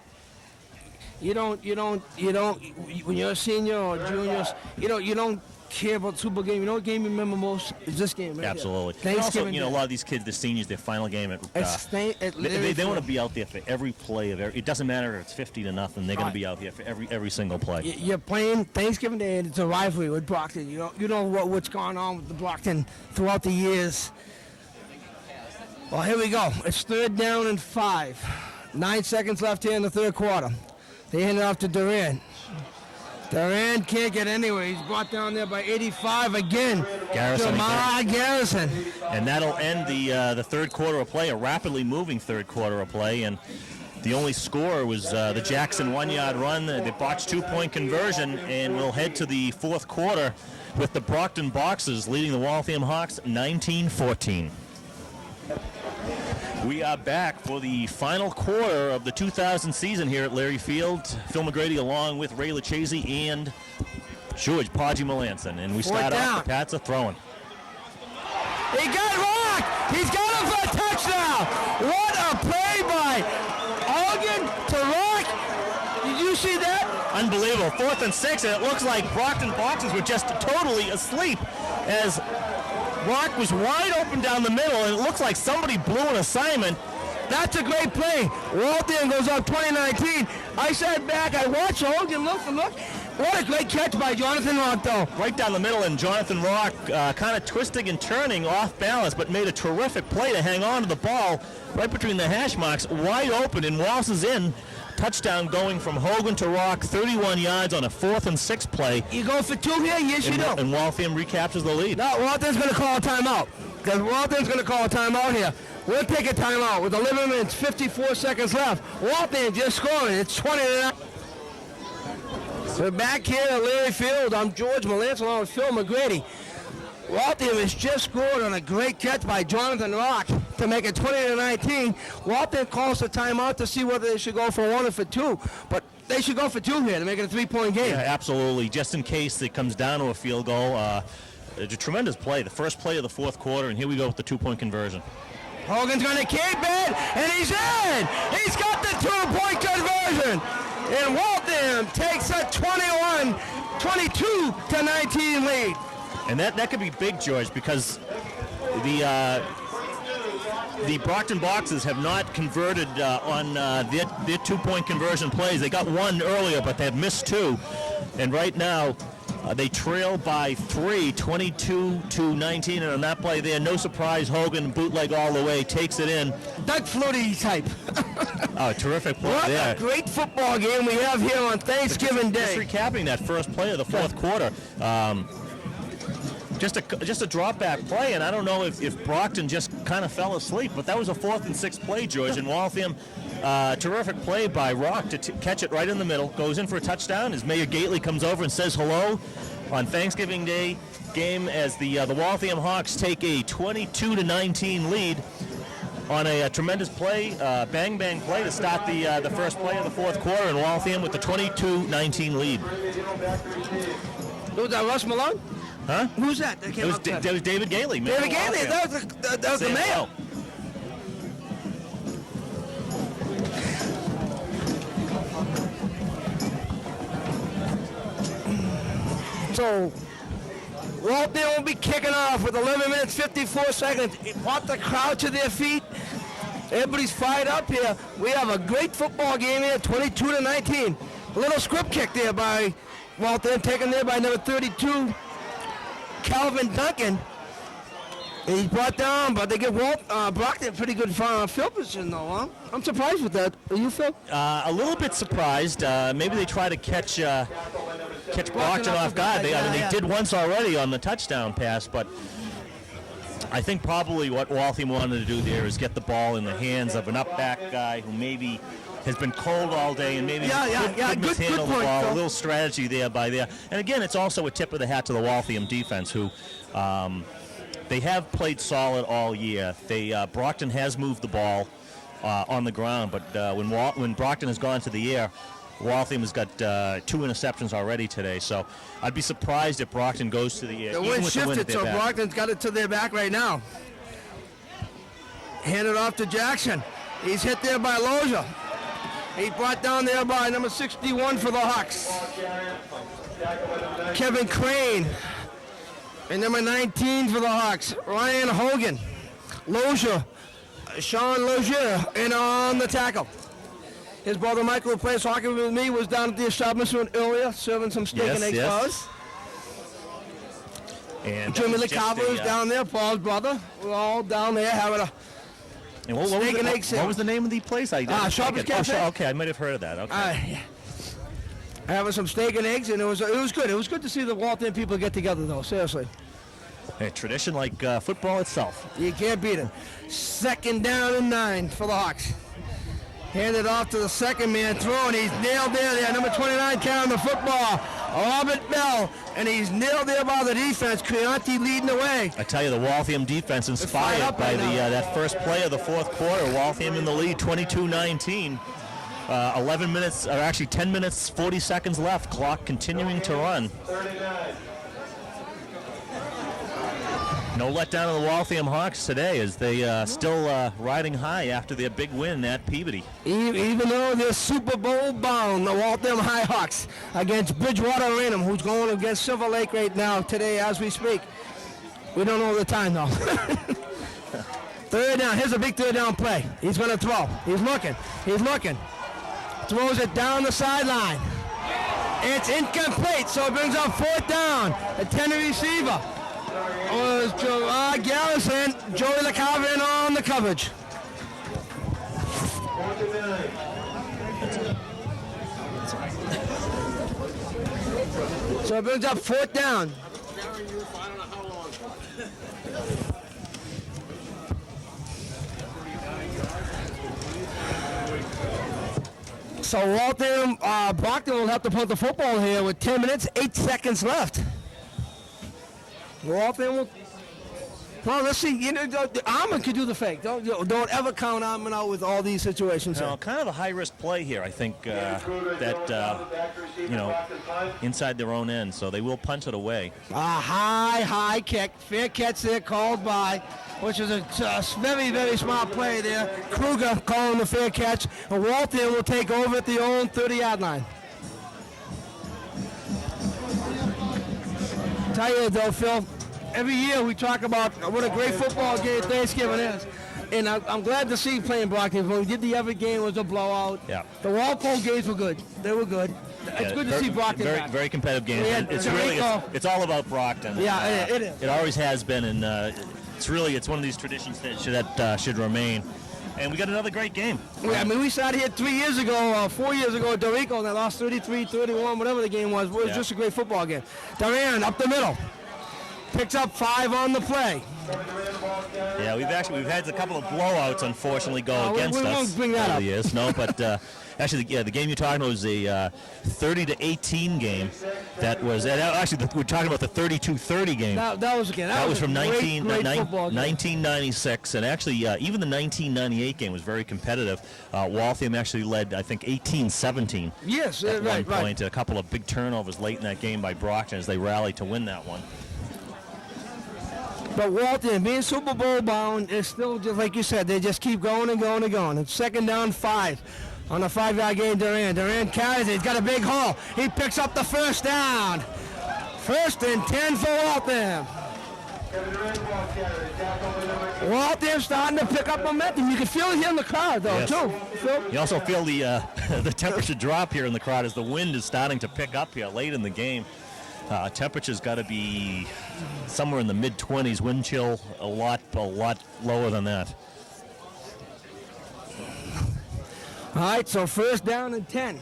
You don't. When you're a senior or junior, you don't care about the Super Bowl game. You know what game you remember most is this game right Absolutely. Here. Also, a lot of these kids, the seniors, their final game they want to be out there for every play of it doesn't matter if it's 50-0. They're going to be out here for every single play. You're playing Thanksgiving Day, and it's a rivalry with Brockton. You know what's gone on with the Brockton throughout the years. Well, here we go. It's 3rd down and 5. 9 seconds left here in the 3rd quarter. They hand it off to Duran. Duran can't get anywhere. He's brought down there by 85 again. Garrison. And that'll end the 3rd quarter of play, a rapidly moving 3rd quarter of play. And the only score was the Jackson 1-yard run, the botched 2-point conversion, and we'll head to the 4th quarter with the Brockton Boxers leading the Waltham Hawks 19-14. We are back for the final quarter of the 2000 season here at Larry Field. Phil McGrady along with Ray Lucchese and George Podgy Melanson. And we start off, the Pats are throwing. He got Rock! He's got him for a touchdown! What a play by Hogan to Rock! Did you see that? Unbelievable. 4th and 6, and it looks like Brockton Boxers were just totally asleep as Rock was wide open down the middle, and it looks like somebody blew an assignment. That's a great play. Waltham goes up 2019. I sat back, I watched Hogan look. What a great catch by Jonathan Rock, though. Right down the middle, and Jonathan Rock kind of twisting and turning off balance, but made a terrific play to hang on to the ball right between the hash marks, wide open, and Walsh is in. Touchdown going from Hogan to Rock, 31 yards on a 4th and 6 play. You go for 2 here? Yes, you do. And Waltham recaptures the lead. No, Waltham's going to call a timeout. Because Waltham's going to call a timeout here. We'll take a timeout with 11 minutes, 54 seconds left. Waltham just scoring. It's 20-9. We're back here at Larry Field. I'm George Melanson along with Phil McGrady. Waltham has just scored on a great catch by Jonathan Rock to make it 20-19. Waltham calls the timeout to see whether they should go for 1 or for 2, but they should go for 2 here to make it a 3-point game. Yeah, absolutely. Just in case it comes down to a field goal. A tremendous play, the first play of the 4th quarter, and here we go with the 2-point conversion. Hogan's going to keep it, and he's in. He's got the 2-point conversion. And Waltham takes a 22-19 lead. And that could be big, George, because the Brockton Boxers have not converted on their 2-point conversion plays. They got one earlier, but they have missed two. And right now, they trail by 3, 22-19, and on that play there, no surprise, Hogan, bootleg all the way, takes it in. Doug Flutie type. Oh, terrific play what there. A great football game we have here on Thanksgiving Day. Just recapping that first play of the fourth quarter. Just a drop back play, and I don't know if Brockton just kind of fell asleep, but that was a 4th and 6 play, George, and Waltham, terrific play by Rock to catch it right in the middle, goes in for a touchdown as Mayor Gately comes over and says hello on Thanksgiving Day game as the Waltham Hawks take a 22-19 lead on a tremendous play, bang play to start the first play of the fourth quarter, and Waltham with the 22-19 lead. Was that Russ Malone? Huh? Who's that? That came That was David Gately. David Gately. That was the mayor. So, Waltham will be kicking off with 11 minutes, 54 seconds. It brought the crowd to their feet. Everybody's fired up here. We have a great football game here, 22-19. A little script kick there by Waltham, taken there by number 32, Calvin Duncan. And he's brought down, but they give Brockton a pretty good field position, though, huh? I'm surprised with that. Are you, Phil? A little bit surprised. Maybe they try to catch Brockton off guard. They did once already on the touchdown pass, but I think probably what Waltham wanted to do there is get the ball in the hands of an up-back guy who maybe has been cold all day and maybe could mishandle the ball. Phil. A little strategy there by there. And again, it's also a tip of the hat to the Waltham defense, who they have played solid all year. Brockton has moved the ball on the ground, but when Brockton has gone to the air, Waltham has got 2 interceptions already today, so I'd be surprised if Brockton goes to the air. The wind shifted, so Brockton's got it to their back right now. Handed off to Jackson. He's hit there by Loja. He's brought down there by number 61 for the Hawks, Kevin Crane. And number 19 for the Hawks, Ryan Hogan. Loja, Sean Loja, and on the tackle. His brother Michael, who plays hockey with me, was down at the establishment earlier, serving some steak and eggs for us. And Jimmy LeCava was down there, Paul's brother. We're all down there having a steak and egg sandwich. What was the name of the place? Sharper's Cafe. Okay, I might have heard of that. Okay. Having some steak and eggs, and it was good. It was good to see the Waltham people get together, though, seriously. A tradition like football itself. You can't beat it. 2nd down and 9 for the Hawks. Handed off to the second man, throw, and he's nailed there. Number 29 carrying the football, Robert Bell, and he's nailed there by the defense. Creanti leading the way. I tell you, the Waltham defense inspired by that first play of the fourth quarter. Waltham in the lead, 22-19. 11 minutes, or actually 10 minutes, 40 seconds left. Clock continuing to run. No letdown of the Waltham Hawks today as they still riding high after their big win at Peabody. Even though they're Super Bowl bound, the Waltham High Hawks against Bridgewater Raynham, who's going against Silver Lake right now today as we speak. We don't know the time, though. 3rd down. Here's a big 3rd down play. He's going to throw. He's looking. Throws it down the sideline. It's incomplete, so it brings up 4th down. A 10 receiver was Garrison. Joey LeCava on the coverage. So it brings up 4th down. So Waltham, Brockton will have to punt the football here with 10 minutes, 8 seconds left. Waltham will Well, let's see. You know, Armand could do the fake. Don't ever count Armand out with all these situations. Well, kind of a high-risk play here, I think, inside their own end, so they will punt it away. A high kick. Fair catch there called by, which is a very, very smart play there. Kruger calling the fair catch, and Waltham will take over at the own 30-yard line. Tell you, though, Phil, every year we talk about what a great football game Thanksgiving is. And I'm glad to see you playing Brockton. When we did the other game, it was a blowout. Yeah. The Walpole games were good. They were good. It's good to see Brockton back. Very competitive game. It's all about Brockton. Yeah, it is. It always has been, and it's one of these traditions that should remain. And we got another great game. Yeah, I mean, we started here 4 years ago at Dorico, and they lost 33-31, whatever the game was. It was just a great football game. Duran up the middle. Picks up 5 on the play. Yeah, we've had a couple of blowouts, unfortunately, against us. We won't bring that up. Years. No, but actually, the game you're talking about was a 30-18 game. That was actually we're talking about the 32-30 game. That was again. That was from great 1996, and actually even the 1998 game was very competitive. Waltham actually led, I think, 18-17. Yes, at right. one point. A couple of big turnovers late in that game by Brockton as they rallied to win that one. But Waltham, being Super Bowl bound, is still just like you said. They just keep going and going and going. It's 2nd down 5 on a 5-yard gain. Duran carries it. He's got a big hole. He picks up the first down. 1st and 10 for Waltham. Waltham starting to pick up momentum. You can feel it here in the crowd, though, yes. too. Phil? You also feel the temperature drop here in the crowd as the wind is starting to pick up here late in the game. Temperature's got to be somewhere in the mid-20s. Wind chill a lot lower than that. All right, so 1st down and 10.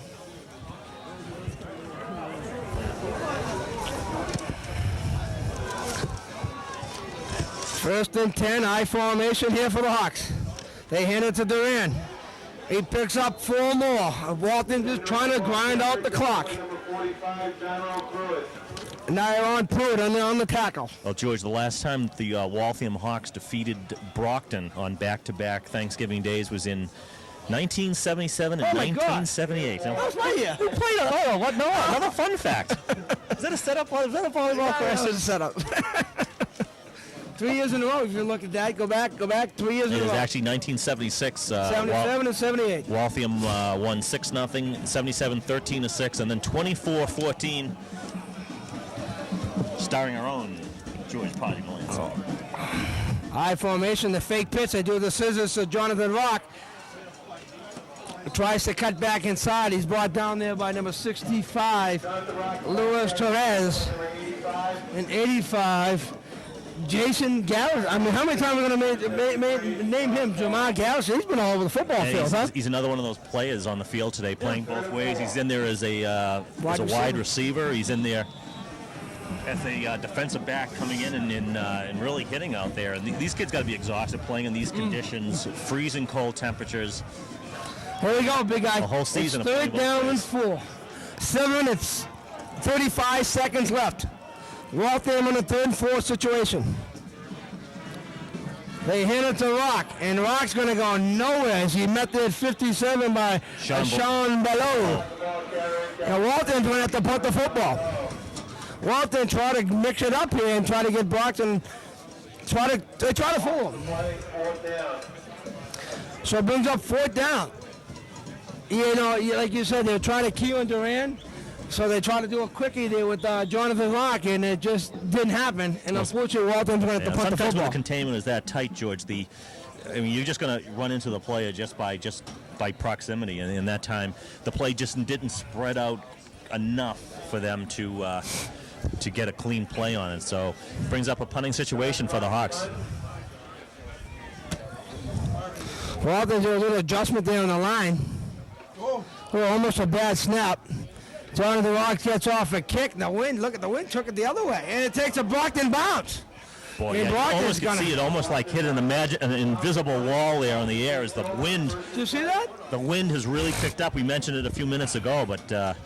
First and 10, I formation here for the Hawks. They hand it to Duran. He picks up 4 more. Walton just trying to grind out the clock. Now they're on Pruitt on the tackle. Well, George, the last time the Waltham Hawks defeated Brockton on back-to-back Thanksgiving days was in 1977 and 1978. That was my year. Who played it? Oh, what? No, another fun fact. Is that a setup? Is that a volleyball question? That was a setup. 3 years in a row. If you look at that, go back. 3 years in a row. It was actually 1976. 77 and 78. Waltham won 6-0, 77 13-6, and then 24-14. Starring our own George Potty Mullins. High formation, the fake pitch. They do the scissors to Jonathan Rock. Tries to cut back inside. He's brought down there by number 65, Luis Torres. And 85, Jason Garrett. I mean, how many times are we going to name him Jamar Garrett? He's been all over the football field, huh? He's another one of those players on the field today, playing both ways. He's in there as a wide receiver. He's in there as a defensive back coming in and really hitting out there. And these kids got to be exhausted playing in these conditions, freezing cold temperatures. Here we go, big guy. The whole season. It's 3rd down and 4. 7, it's 35 seconds left. Waltham in a 3rd and 4 situation. They hand it to Rock, and Rock's going to go nowhere as he met there at 57 by Sean Below. And Walton's going to have to punt the football. Walton try to mix it up here and try to get Brockton. They try to fool him. So it brings up 4th down. You know, like you said, they're trying to key on Duran. So they tried to do a quickie there with Jonathan Rock, and it just didn't happen. And unfortunately, Walton's going to have to punt the football. Sometimes when the containment is that tight, George, you're just going to run into the player just by proximity. And in that time, the play just didn't spread out enough for them to get a clean play on it. So it brings up a punting situation for the Hawks. Walton's doing a little adjustment there on the line. Almost a bad snap. Jonathan Rock gets off a kick. The wind, look at the wind, took it the other way. And it takes a Brockton bounce. Boy, you almost can see it almost like hit an invisible wall there in the air as the wind. Did you see that? The wind has really picked up. We mentioned it a few minutes ago, but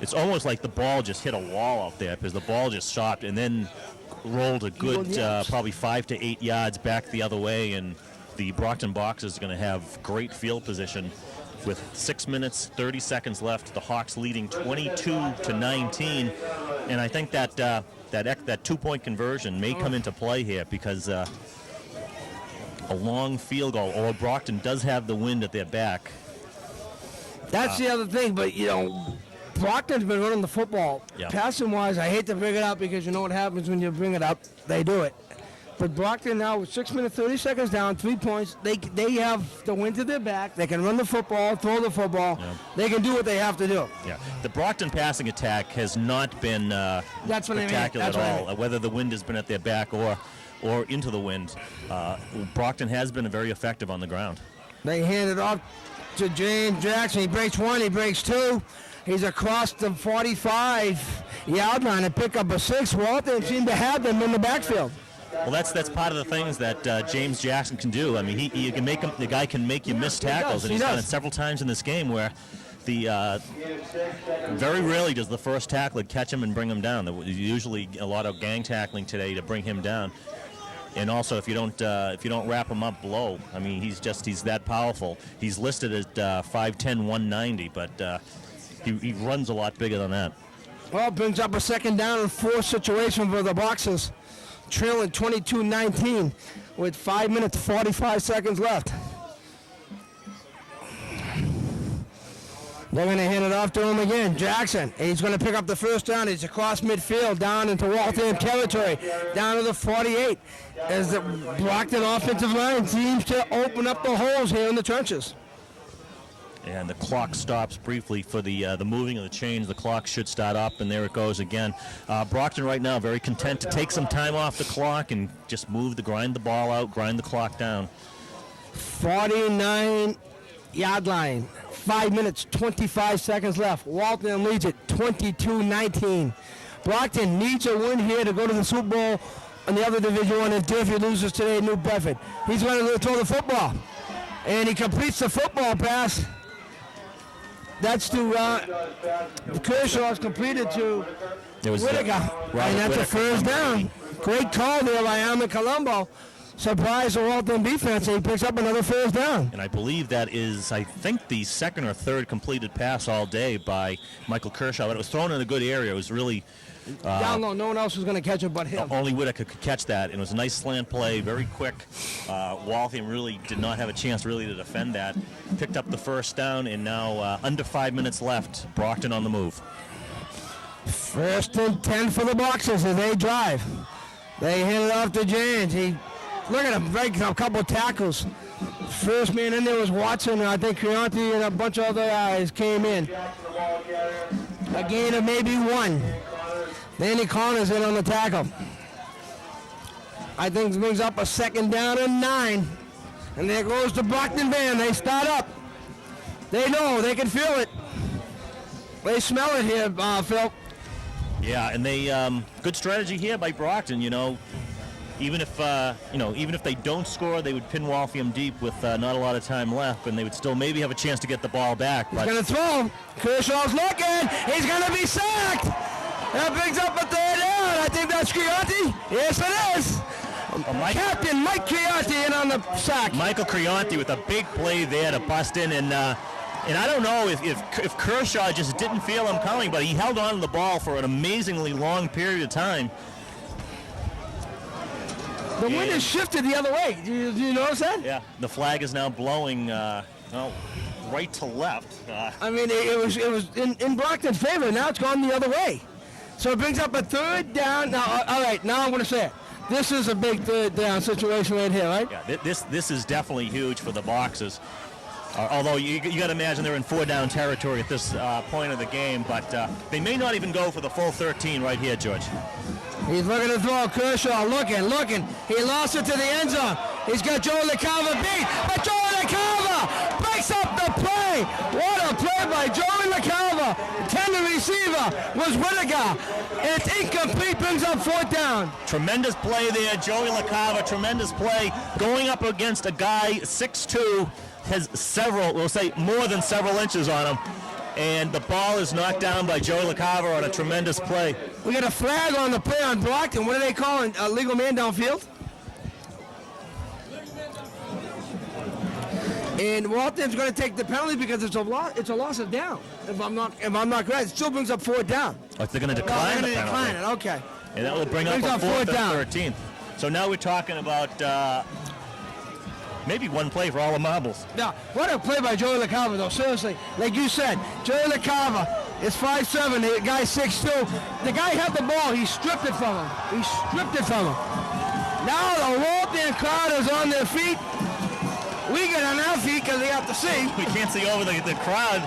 it's almost like the ball just hit a wall out there because the ball just stopped and then rolled a good probably 5 to 8 yards back the other way, and the Brockton Boxers are going to have great field position with 6 minutes, 30 seconds left. The Hawks leading 22-19, and I think that that 2-point conversion may come into play here because a long field goal, or Brockton does have the wind at their back. That's the other thing, but Brockton's been running the football. Yeah. Passing-wise, I hate to bring it up because you know what happens when you bring it up. They do it. But Brockton now with 6 minutes, 30 seconds down, 3 points. They have the wind to their back. They can run the football, throw the football. Yeah. They can do what they have to do. Yeah. The Brockton passing attack has not been spectacular at all, whether the wind has been at their back or into the wind. Brockton has been very effective on the ground. They hand it off to James Jackson. He breaks one, he breaks two. He's across the 45-yard line and pick up a 6. Waltham seemed to have them in the backfield. Well, that's part of the things that James Jackson can do. I mean, he can make the guy can make you miss tackles, and he's done it several times in this game where the very rarely does the first tackler catch him and bring him down. There's usually a lot of gang tackling today to bring him down. And also, if you don't wrap him up below, I mean, he's that powerful. He's listed at 5'10", 190, but he runs a lot bigger than that. Well, brings up a 2nd down and 4 situation for the Boxers, trailing 22-19 with 5 minutes, 45 seconds left. They're going to hand it off to him again. Jackson, he's going to pick up the 1st down. He's across midfield, down into Waltham territory, down to the 48, as the Brockton offensive line seems to open up the holes here in the trenches. And the clock stops briefly for the moving of the chains. The clock should start up, and there it goes again. Brockton right now very content to take some time off the clock and just grind the ball out, grind the clock down. 49-yard line. 5 minutes, 25 seconds left. Waltham leads it 22-19. Brockton needs a win here to go to the Super Bowl in the other Division I if Durfee loses today in New Bedford. He's going to throw the football. And he completes the football pass. That's to Kershaw's completed to Whittaker. And that's a 1st down. Great call there by Alvin Colombo. Surprised the Waltham defense, and he picks up another 1st down. And I believe that is, I think, the 2nd or 3rd completed pass all day by Michael Kershaw. But it was thrown in a good area. It was really down low. No one else was going to catch it but him. Only Whittaker could catch that, and it was a nice slant play, very quick. Waltham really did not have a chance really to defend that. Picked up the 1st down, and now under 5 minutes left. Brockton on the move. 1st and 10 for the Boxers as they drive. They hand it off to James. Look at him, break a couple of tackles. First man in there was Watson, and I think Creonte and a bunch of other guys came in. A gain of maybe 1. Danny Connors in on the tackle. I think it brings up a 2nd down and 9. And there goes the Brockton band. They start up. They know, they can feel it. They smell it here, Phil. Yeah, and they good strategy here by Brockton, Even if they don't score, they would pin Waltham deep with not a lot of time left, and they would still maybe have a chance to get the ball back. He's going to throw. Kershaw's looking. He's going to be sacked. That brings up a 3rd down. I think that's Creonte. Yes, it is. Captain Mike Creonte in on the sack. Michael Creonte with a big play there to bust in, and I don't know if Kershaw just didn't feel him coming, but he held on to the ball for an amazingly long period of time. The wind has shifted the other way. Do you notice that? Yeah, the flag is now blowing right to left. I mean, it was in Brockton's favor. Now it's gone the other way. So it brings up a 3rd down. Now, all right, now I'm going to say it. This is a big 3rd down situation right here, right? Yeah, this is definitely huge for the Boxers. Although you got to imagine they're in 4-down territory at this point of the game, but they may not even go for the full 13 right here, George. He's looking to throw. Kershaw looking. He lost it to the end zone. He's got Joey LaCava beat, but Joey LaCava breaks up the play. What a play by Joey LaCava. Tender receiver was Whittaker. It's incomplete, brings up 4th down. Tremendous play there, Joey LaCava. Tremendous play going up against a guy 6'2", has more than several inches on him. and the ball is knocked down by Joey LaCava on a tremendous play. We got a flag on the play on Brockton. What are they calling? A legal man downfield? And Waltham's going to take the penalty because it's a loss of down. If I'm not correct, it still brings up 4th down. Oh, they're going to decline the penalty. Decline it. Okay. And that will bring up a 4th and 13. So now we're talking about maybe one play for all the marbles. Now, what a play by Joey LaCava, though. Seriously, like you said, Joey LaCava is 5'7", the guy's 6'2". The guy had the ball. He stripped it from him. Now the Waltham crowd is on their feet. We get on our feet because they have to see. We can't see over the crowd.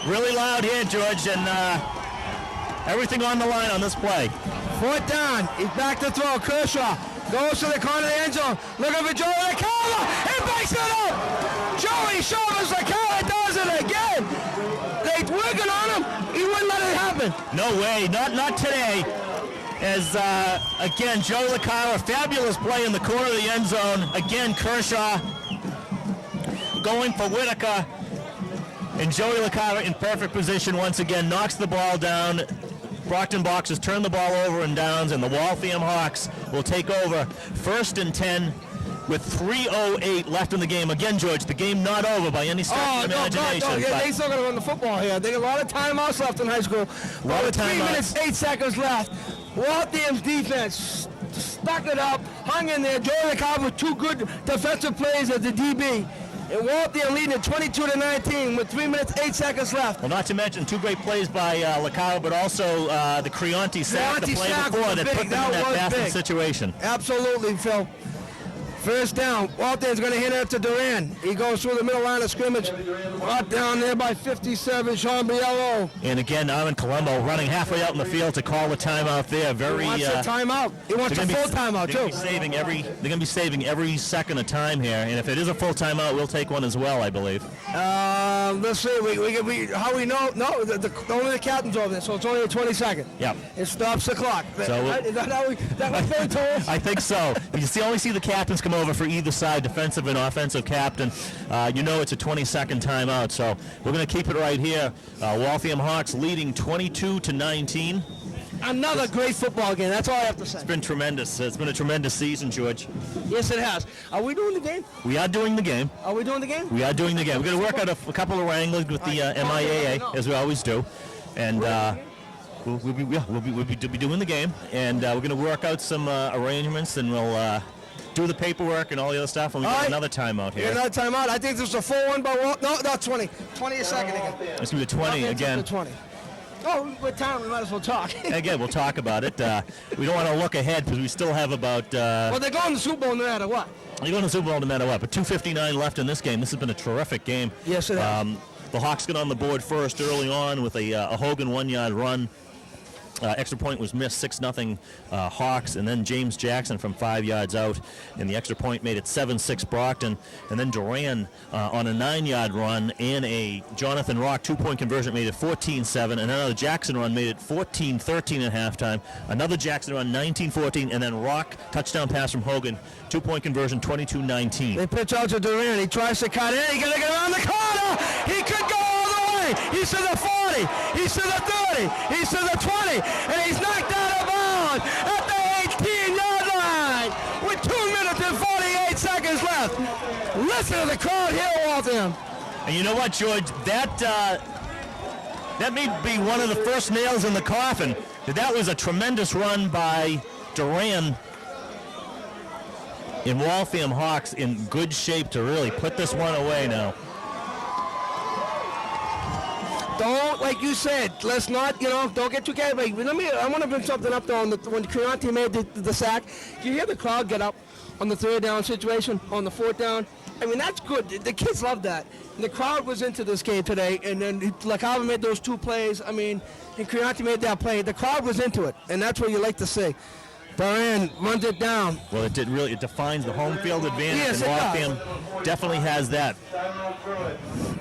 Really loud here, George, and everything on the line on this play. 4th down. He's back to throw. Kershaw goes to the corner of the end zone. Looking for Joey LaCava. He breaks it up. Joey Chavez LaCava does it again. They're working on him. He wouldn't let it happen. No way. Not today. As, again, Joey LaCava, fabulous play in the corner of the end zone. Again, Kershaw going for Whitaker. And Joey LaCava in perfect position once again, knocks the ball down. Brockton Boxers turn the ball over and downs, and the Waltham Hawks will take over 1st and 10 with 3:08 left in the game. Again, George, the game not over by any stretch of imagination. No. Yeah, they still going to run the football here. They got a lot of timeouts left in high school. A lot of 3 minutes, 8 seconds left. Waltham's defense stuck it up, hung in there. Joey LaCava with 2 good defensive plays as the DB. And Waltham leading at 22-19 with 3 minutes, 8 seconds left. Well, not to mention 2 great plays by LaCava, but also the Creonte sack the play before that put them in that passing situation. Absolutely, Phil. 1st down. Waltham's going to hand it to Duran. He goes through the middle line of scrimmage. Brought down there by 57, Sean Biello. And again, Armin Colombo running halfway out in the field to call the timeout there. He wants a timeout. He wants a full timeout, too. They're going to be saving every second of time here. And if it is a full timeout, we'll take one as well, I believe. Let's see. How we know? No, only the captain's over there, so it's only a 20-second. Yep. It stops the clock. So is that how that was told? I think so. You only see the captains come over for either side, defensive and offensive captain. It's a 20-second timeout, so we're going to keep it right here. Waltham Hawks leading 22-19. Another great football game. That's all I have to say. It's been tremendous. It's been a tremendous season, George. Yes, it has. Are we doing the game? We are doing the game. Are we doing the game? We are doing the game. We're going to work out a couple of wranglings with the MIAA, as we always do. And we'll be doing the game. And we're going to work out some arrangements, and we'll do the paperwork and all the other stuff, and we got another timeout here. Another timeout. I think this is a full one by Walt. No, not 20. 20 a second again. It's going to be 20 again. The 20. Oh, with time, we might as well talk. Again, we'll talk about it. We don't want to look ahead because we still have about... well, they're going to the Super Bowl no matter what. They're going to the Super Bowl no matter what, but 2:59 left in this game. This has been a terrific game. Yes, it has. The Hawks get on the board first early on with a Hogan 1-yard run. Extra point was missed, 6-0 Hawks, and then James Jackson from 5 yards out, and the extra point made it 7-6 Brockton, and then Duran on a 9-yard run and a Jonathan Rock 2-point conversion made it 14-7, and another Jackson run made it 14-13 at halftime, another Jackson run 19-14, and then Rock touchdown pass from Hogan, 2-point conversion 22-19. They pitch out to Duran. He tries to cut in. He's going to get around the corner. He could go all the way. He's to the 40. He's to the 30. He's to the 20. And he's knocked out of bounds at the 18-yard line with 2 minutes and 48 seconds left. Listen to the crowd here, Waltham. And you know what, George? That may be one of the first nails in the coffin. That was a tremendous run by Duran. In Waltham Hawks in good shape to really put this one away now. Don't, like you said, let's not, don't get too carried away. I want to bring something up though. When Creonte made the sack, you hear the crowd get up on the 3rd down situation, on the 4th down. I mean, that's good. The kids love that. And the crowd was into this game today, and then LaCava made those 2 plays. I mean, and Creonte made that play. The crowd was into it, and that's what you like to see. Duran runs it down. Well, it defines the home field advantage, yes, and Waltham definitely has that.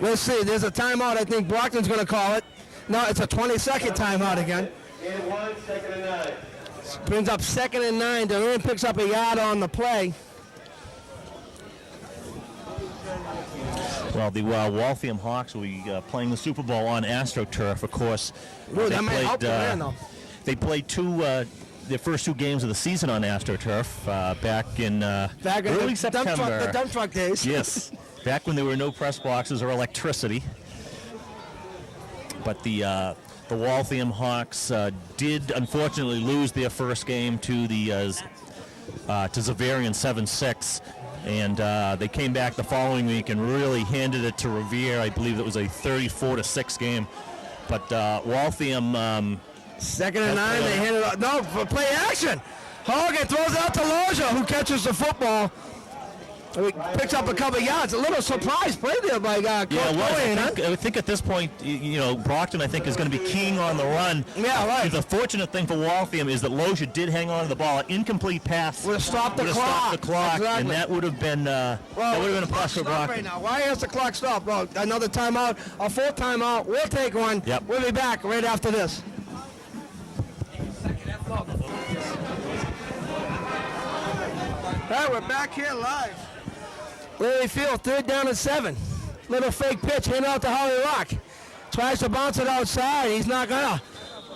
Let's see. There's a timeout. I think Brockton's going to call it. No, it's a 20-second timeout again. And 1, 2nd and 9. Brings up 2nd and 9. Duran picks up a yard on the play. Well, the Waltham Hawks will be playing the Super Bowl on AstroTurf, of course. Ooh, that might help them win, though. They played their first 2 games of the season on AstroTurf back in early September. The dump truck days. Yes, back when there were no press boxes or electricity. But the Waltham Hawks did unfortunately lose their first game to the to Zavarian 7-6, and they came back the following week and really handed it to Revere. I believe it was a 34-6 game. But Waltham. 2nd and 9, they hand it off. No, for play action. Hogan throws out to Loja, who catches the football. He picks up a couple of yards. A little surprise play there by Coach Bowen, I think at this point, Brockton, I think, is going to be keying on the run. Yeah, right. The fortunate thing for Waltham is that Loja did hang on to the ball. An incomplete pass would have stopped the clock, exactly. And that would have been a plus for Brockton. Right now. Why has the clock stopped? Well, another timeout, a full timeout. We'll take one. Yep. We'll be back right after this. All right, we're back here live. Larry Field, 3rd down and 7. Little fake pitch, hand out to Holly Rock. Tries to bounce it outside. He's not gonna.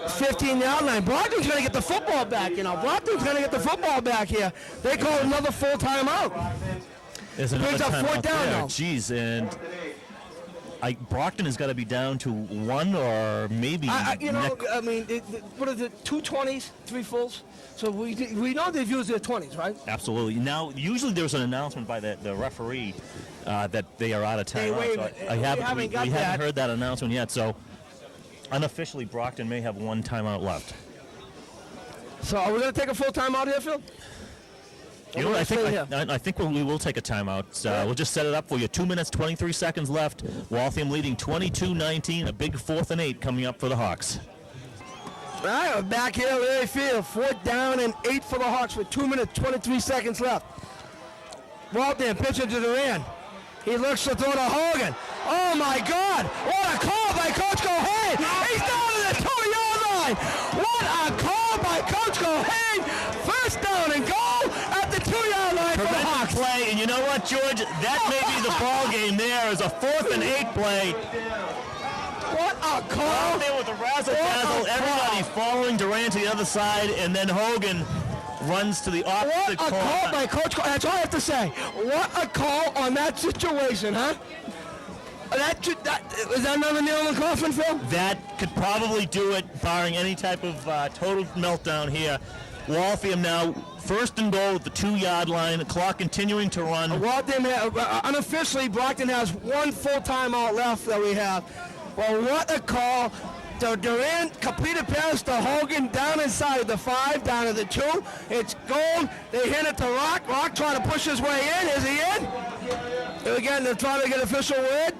15-yard line. Brockton's gonna get the football back. Brockton's gonna get the football back here. They call another full timeout. There's another brings up 4th down now. Jeez, and Brockton has got to be down to 1 or maybe. What is it? 2 20s, 3 fulls. So we know they've used their 20s, right? Absolutely. Now, usually there's an announcement by the referee that they are out of time. We haven't heard that announcement yet. So unofficially, Brockton may have 1 timeout left. So are we going to take a full timeout here, Phil? I think we will take a timeout. We'll just set it up for you. 2 minutes, 23 seconds left. Waltham leading 22-19. A big 4th and 8 coming up for the Hawks. All right, we're back here at Larry Field. 4th down and 8 for the Hawks with 2 minutes, 23 seconds left. Waltham pitching to Duran. He looks to throw to Hogan. Oh, my God. What a call by Coach Cohen. He's down to the 2-yard line. What a call by Coach Cohen. 1st down and goal at the 2-yard line for the Hawks. Play, and you know what, George? That may be the ball game there as a 4th and 8 play. What a call. Out there with the razzle-dazzle, everybody following Durant to the other side, and then Hogan runs to the opposite corner. What a call by Coach Cohen. That's all I have to say. What a call on that situation, huh? Is that another nail in the coffin, Phil? That could probably do it, barring any type of total meltdown here. Waltham now 1st and goal at the 2-yard line. The clock continuing to run. Waltham, unofficially, Brockton has 1 full timeout left that we have. Well, what a call. Durant completed pass to Hogan down inside the 5, down to the 2. It's goal. They hand it to Rock. Rock trying to push his way in. Is he in? Again, they're trying to get official word.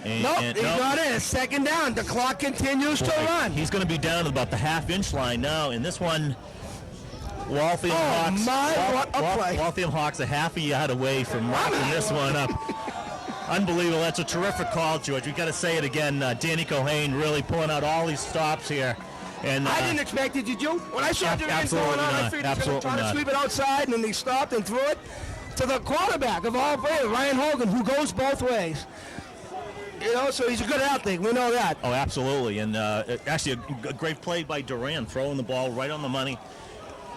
Nope, he's not in. It's 2nd down. The clock continues to run. He's going to be down at about the half-inch line now. In this one, Waltham Hawks. What a play. Waltham Hawks a half a yard away from locking this one up. Unbelievable. That's a terrific call, George. We've got to say it again. Danny Cohen really pulling out all these stops here. And I didn't expect it, did you? When I saw Durant going on, I figured he was going to try to sweep it outside, and then he stopped and threw it to the quarterback of all players, Ryan Hogan, who goes both ways. So he's a good athlete. We know that. Oh, absolutely. And actually a great play by Durant, throwing the ball right on the money.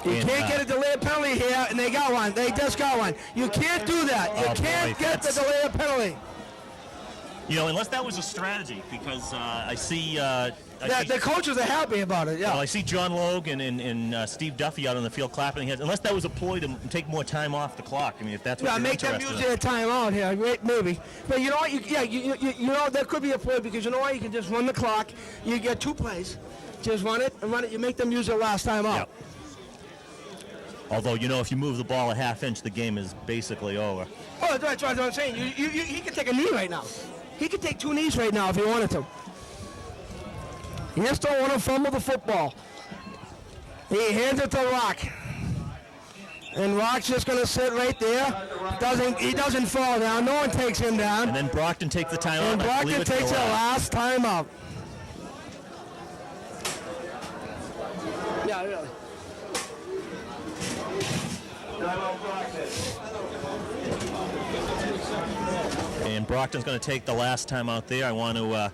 You can't get a delay penalty here, and they got one. They just got one. You can't do that. You can't get the delay penalty. Unless that was a strategy, because I see... the coaches are happy about it, yeah. Well, I see John Logan and Steve Duffy out on the field clapping their hands. Unless that was a ploy to take more time off the clock. I mean, if that's what you're make them use their time out here, maybe. But you know what? That could be a play, because you know what? You can just run the clock. You get 2 plays. Just run it and run it. You make them use their last time out. Yep. Although, if you move the ball a half-inch, the game is basically over. Oh, that's what I'm saying. He can take a knee right now. He could take 2 knees right now if he wanted to. He just don't want to fumble the football. He hands it to Rock. And Rock's just going to sit right there. He doesn't fall down. No one takes him down. And then Brockton takes the timeout. And Brockton takes the last timeout. Yeah, really. Timeout Brockton. And Brockton's going to take the last time out there. I want to,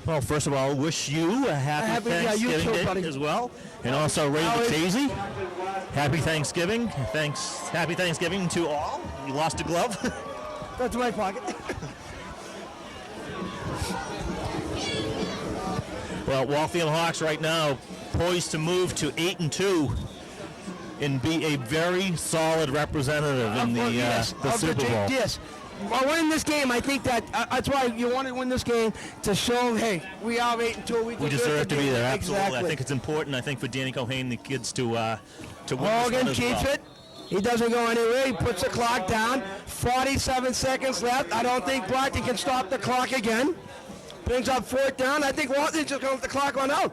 well, first of all, wish you a happy Thanksgiving you too, Day buddy. as well. And also Ray Batese, happy Thanksgiving. Happy Thanksgiving to all. You lost a glove. That's my pocket. Well, Waltham Hawks right now poised to move to 8-2 and be a very solid representative in the Super Bowl. Yes. Well, winning this game, I think that's why you want to win this game to show, hey, we are 8-2. We deserve to be there. Absolutely. Exactly. I think it's important. I think for Danny Cohane, the kids to win this one Hogan as keeps well. it. He doesn't go anywhere. He puts the clock down. 47 seconds left. I don't think Brockton can stop the clock again. Brings up 4th down. I think Walton's just going to let the clock run out.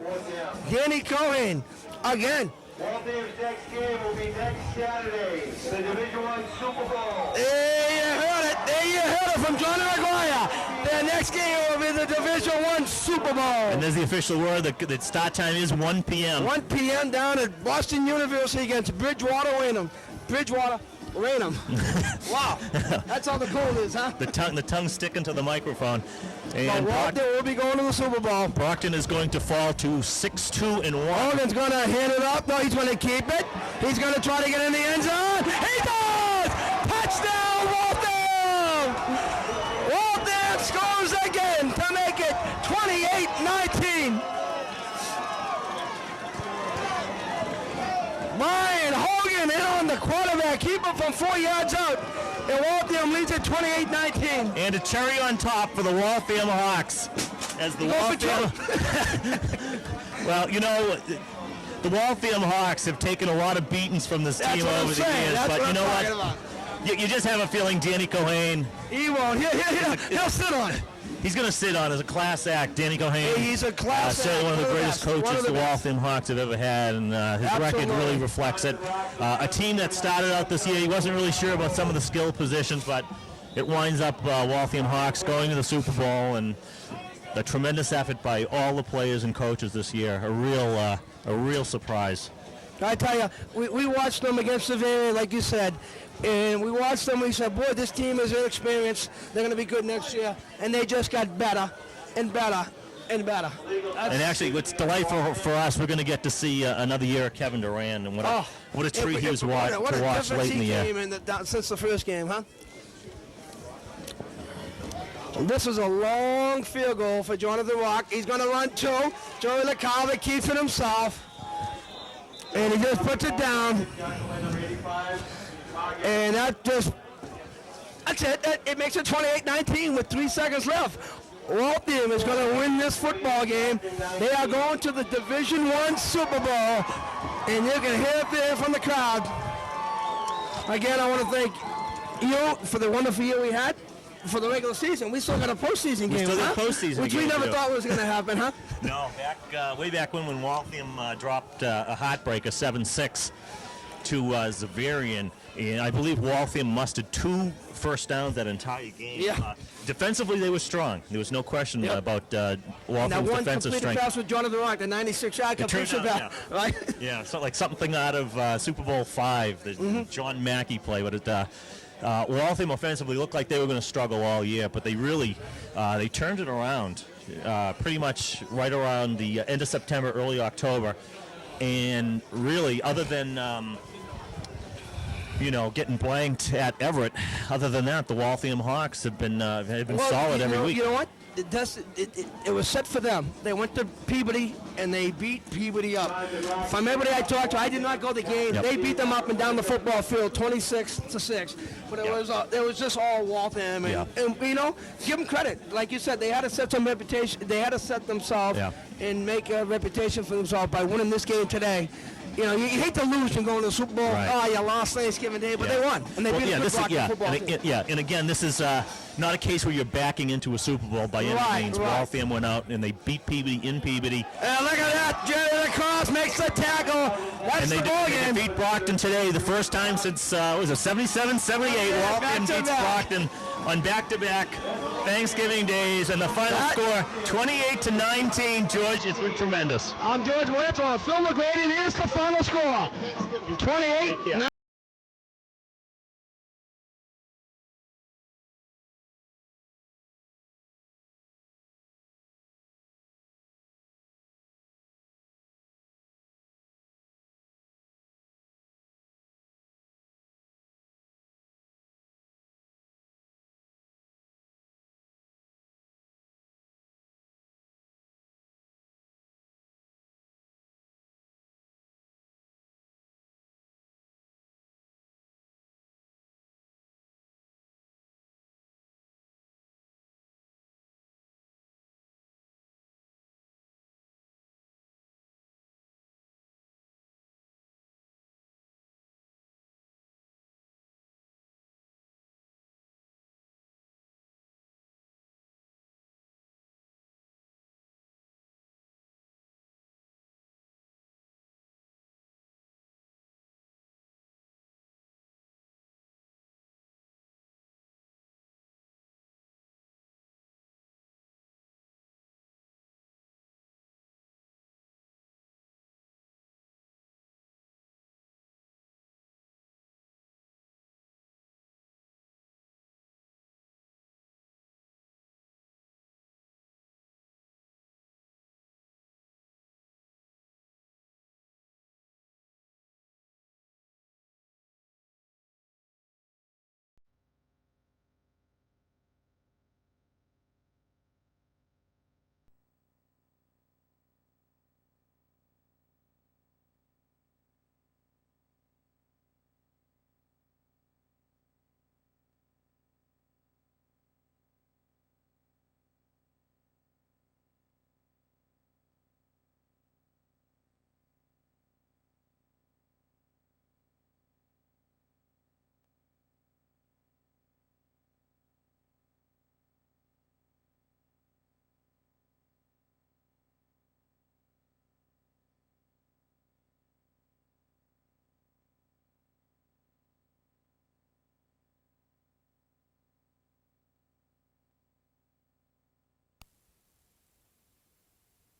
Danny Cohane again. Waltham's next game will be next Saturday, the Division I Super Bowl. There you heard it. There you heard it from Johnny McGuire. Their next game will be the Division I Super Bowl. And there's the official word. The start time is 1 p.m. 1 p.m. down at Boston University against Bridgewater Raynham. Wow. That's how the cold is, huh? The tongue sticking to the microphone. But And Walton will be going to the Super Bowl. Brockton is going to fall to 6-2-1. Hogan's going to hand it up. No, he's going to keep it. He's going to try to get in the end zone. He does! Touchdown, Waltham! Waltham scores again to make it 28-19. Brian Hogan in on the quarterback. Keep him from 4 yards out. And Waltham leads it 28-19. And a cherry on top for the Waltham Hawks. As the Well, you know, the Waltham Hawks have taken a lot of beatings from this team over the years. But you know what? You just have a feeling Danny Cohane. He won't. He'll sit on it. He's going to sit on as a class act. Danny Cohane. He's a class act. Certainly one of the greatest coaches the Waltham Hawks have ever had, and his record really reflects it. A team that started out this year, he wasn't really sure about some of the skill positions, but it winds up Waltham Hawks going to the Super Bowl, and a tremendous effort by all the players and coaches this year. A real surprise. I tell you, we watched them against Bavaria, like you said, and we watched them. We said, boy, this team is inexperienced. They're going to be good next year, and they just got better and better and better. And actually, what's delightful for us, we're going to get to see another year of Kevin Durant, and what a treat he was to watch late in the year. Since the first game, huh? This is a long field goal for Jonathan Rock. He's going to run 2. Joey LaCava keeps it himself. And he just puts it down. And that's it. It makes it 28-19 with 3 seconds left. Waltham is going to win this football game. They are going to the Division I Super Bowl. And you can hear it there from the crowd. Again, I want to thank you for the wonderful year we had. For the regular season, we still got a postseason game, which we never thought was going to happen, huh? No, way back when Waltham dropped a heartbreaker 7-6 to Zavarian, and I believe Waltham mustered 2 first downs that entire game. Yeah. Defensively, they were strong. There was no question about Waltham's defensive strength. That one completed pass with Jonathan Rock, the 96-yard completion pass, right? Yeah, so like something out of Super Bowl V, the John Mackey play, but it. Waltham offensively looked like they were going to struggle all year, but they really they turned it around pretty much right around the end of September, early October, and really, other than getting blanked at Everett, other than that, the Waltham Hawks have been solid every week. You know what? It was set for them. They went to Peabody and they beat Peabody up. From everybody I talked to, I did not go to the game. Yep. They beat them up and down the football field, 26-6. But it was just all Waltham, and give them credit. Like you said, they had to set some reputation. They had to set themselves and make a reputation for themselves by winning this game today. You know, you hate to lose and go to the Super Bowl. Right. Oh, you lost Thanksgiving Day, but they won. And they beat a good Brockton football team. And again, this is not a case where you're backing into a Super Bowl by any means. Waltham went out and they beat Peabody in Peabody. And look at that. Jerry LaCrosse makes the tackle. That's the ball game. They beat Brockton today, the first time since, 77-78. Waltham beats Brockton on back-to-back Thanksgiving days, and the final score 28-19. George, it's been tremendous. I'm George Wentz on Phil McGrady. Here's the final score: 28.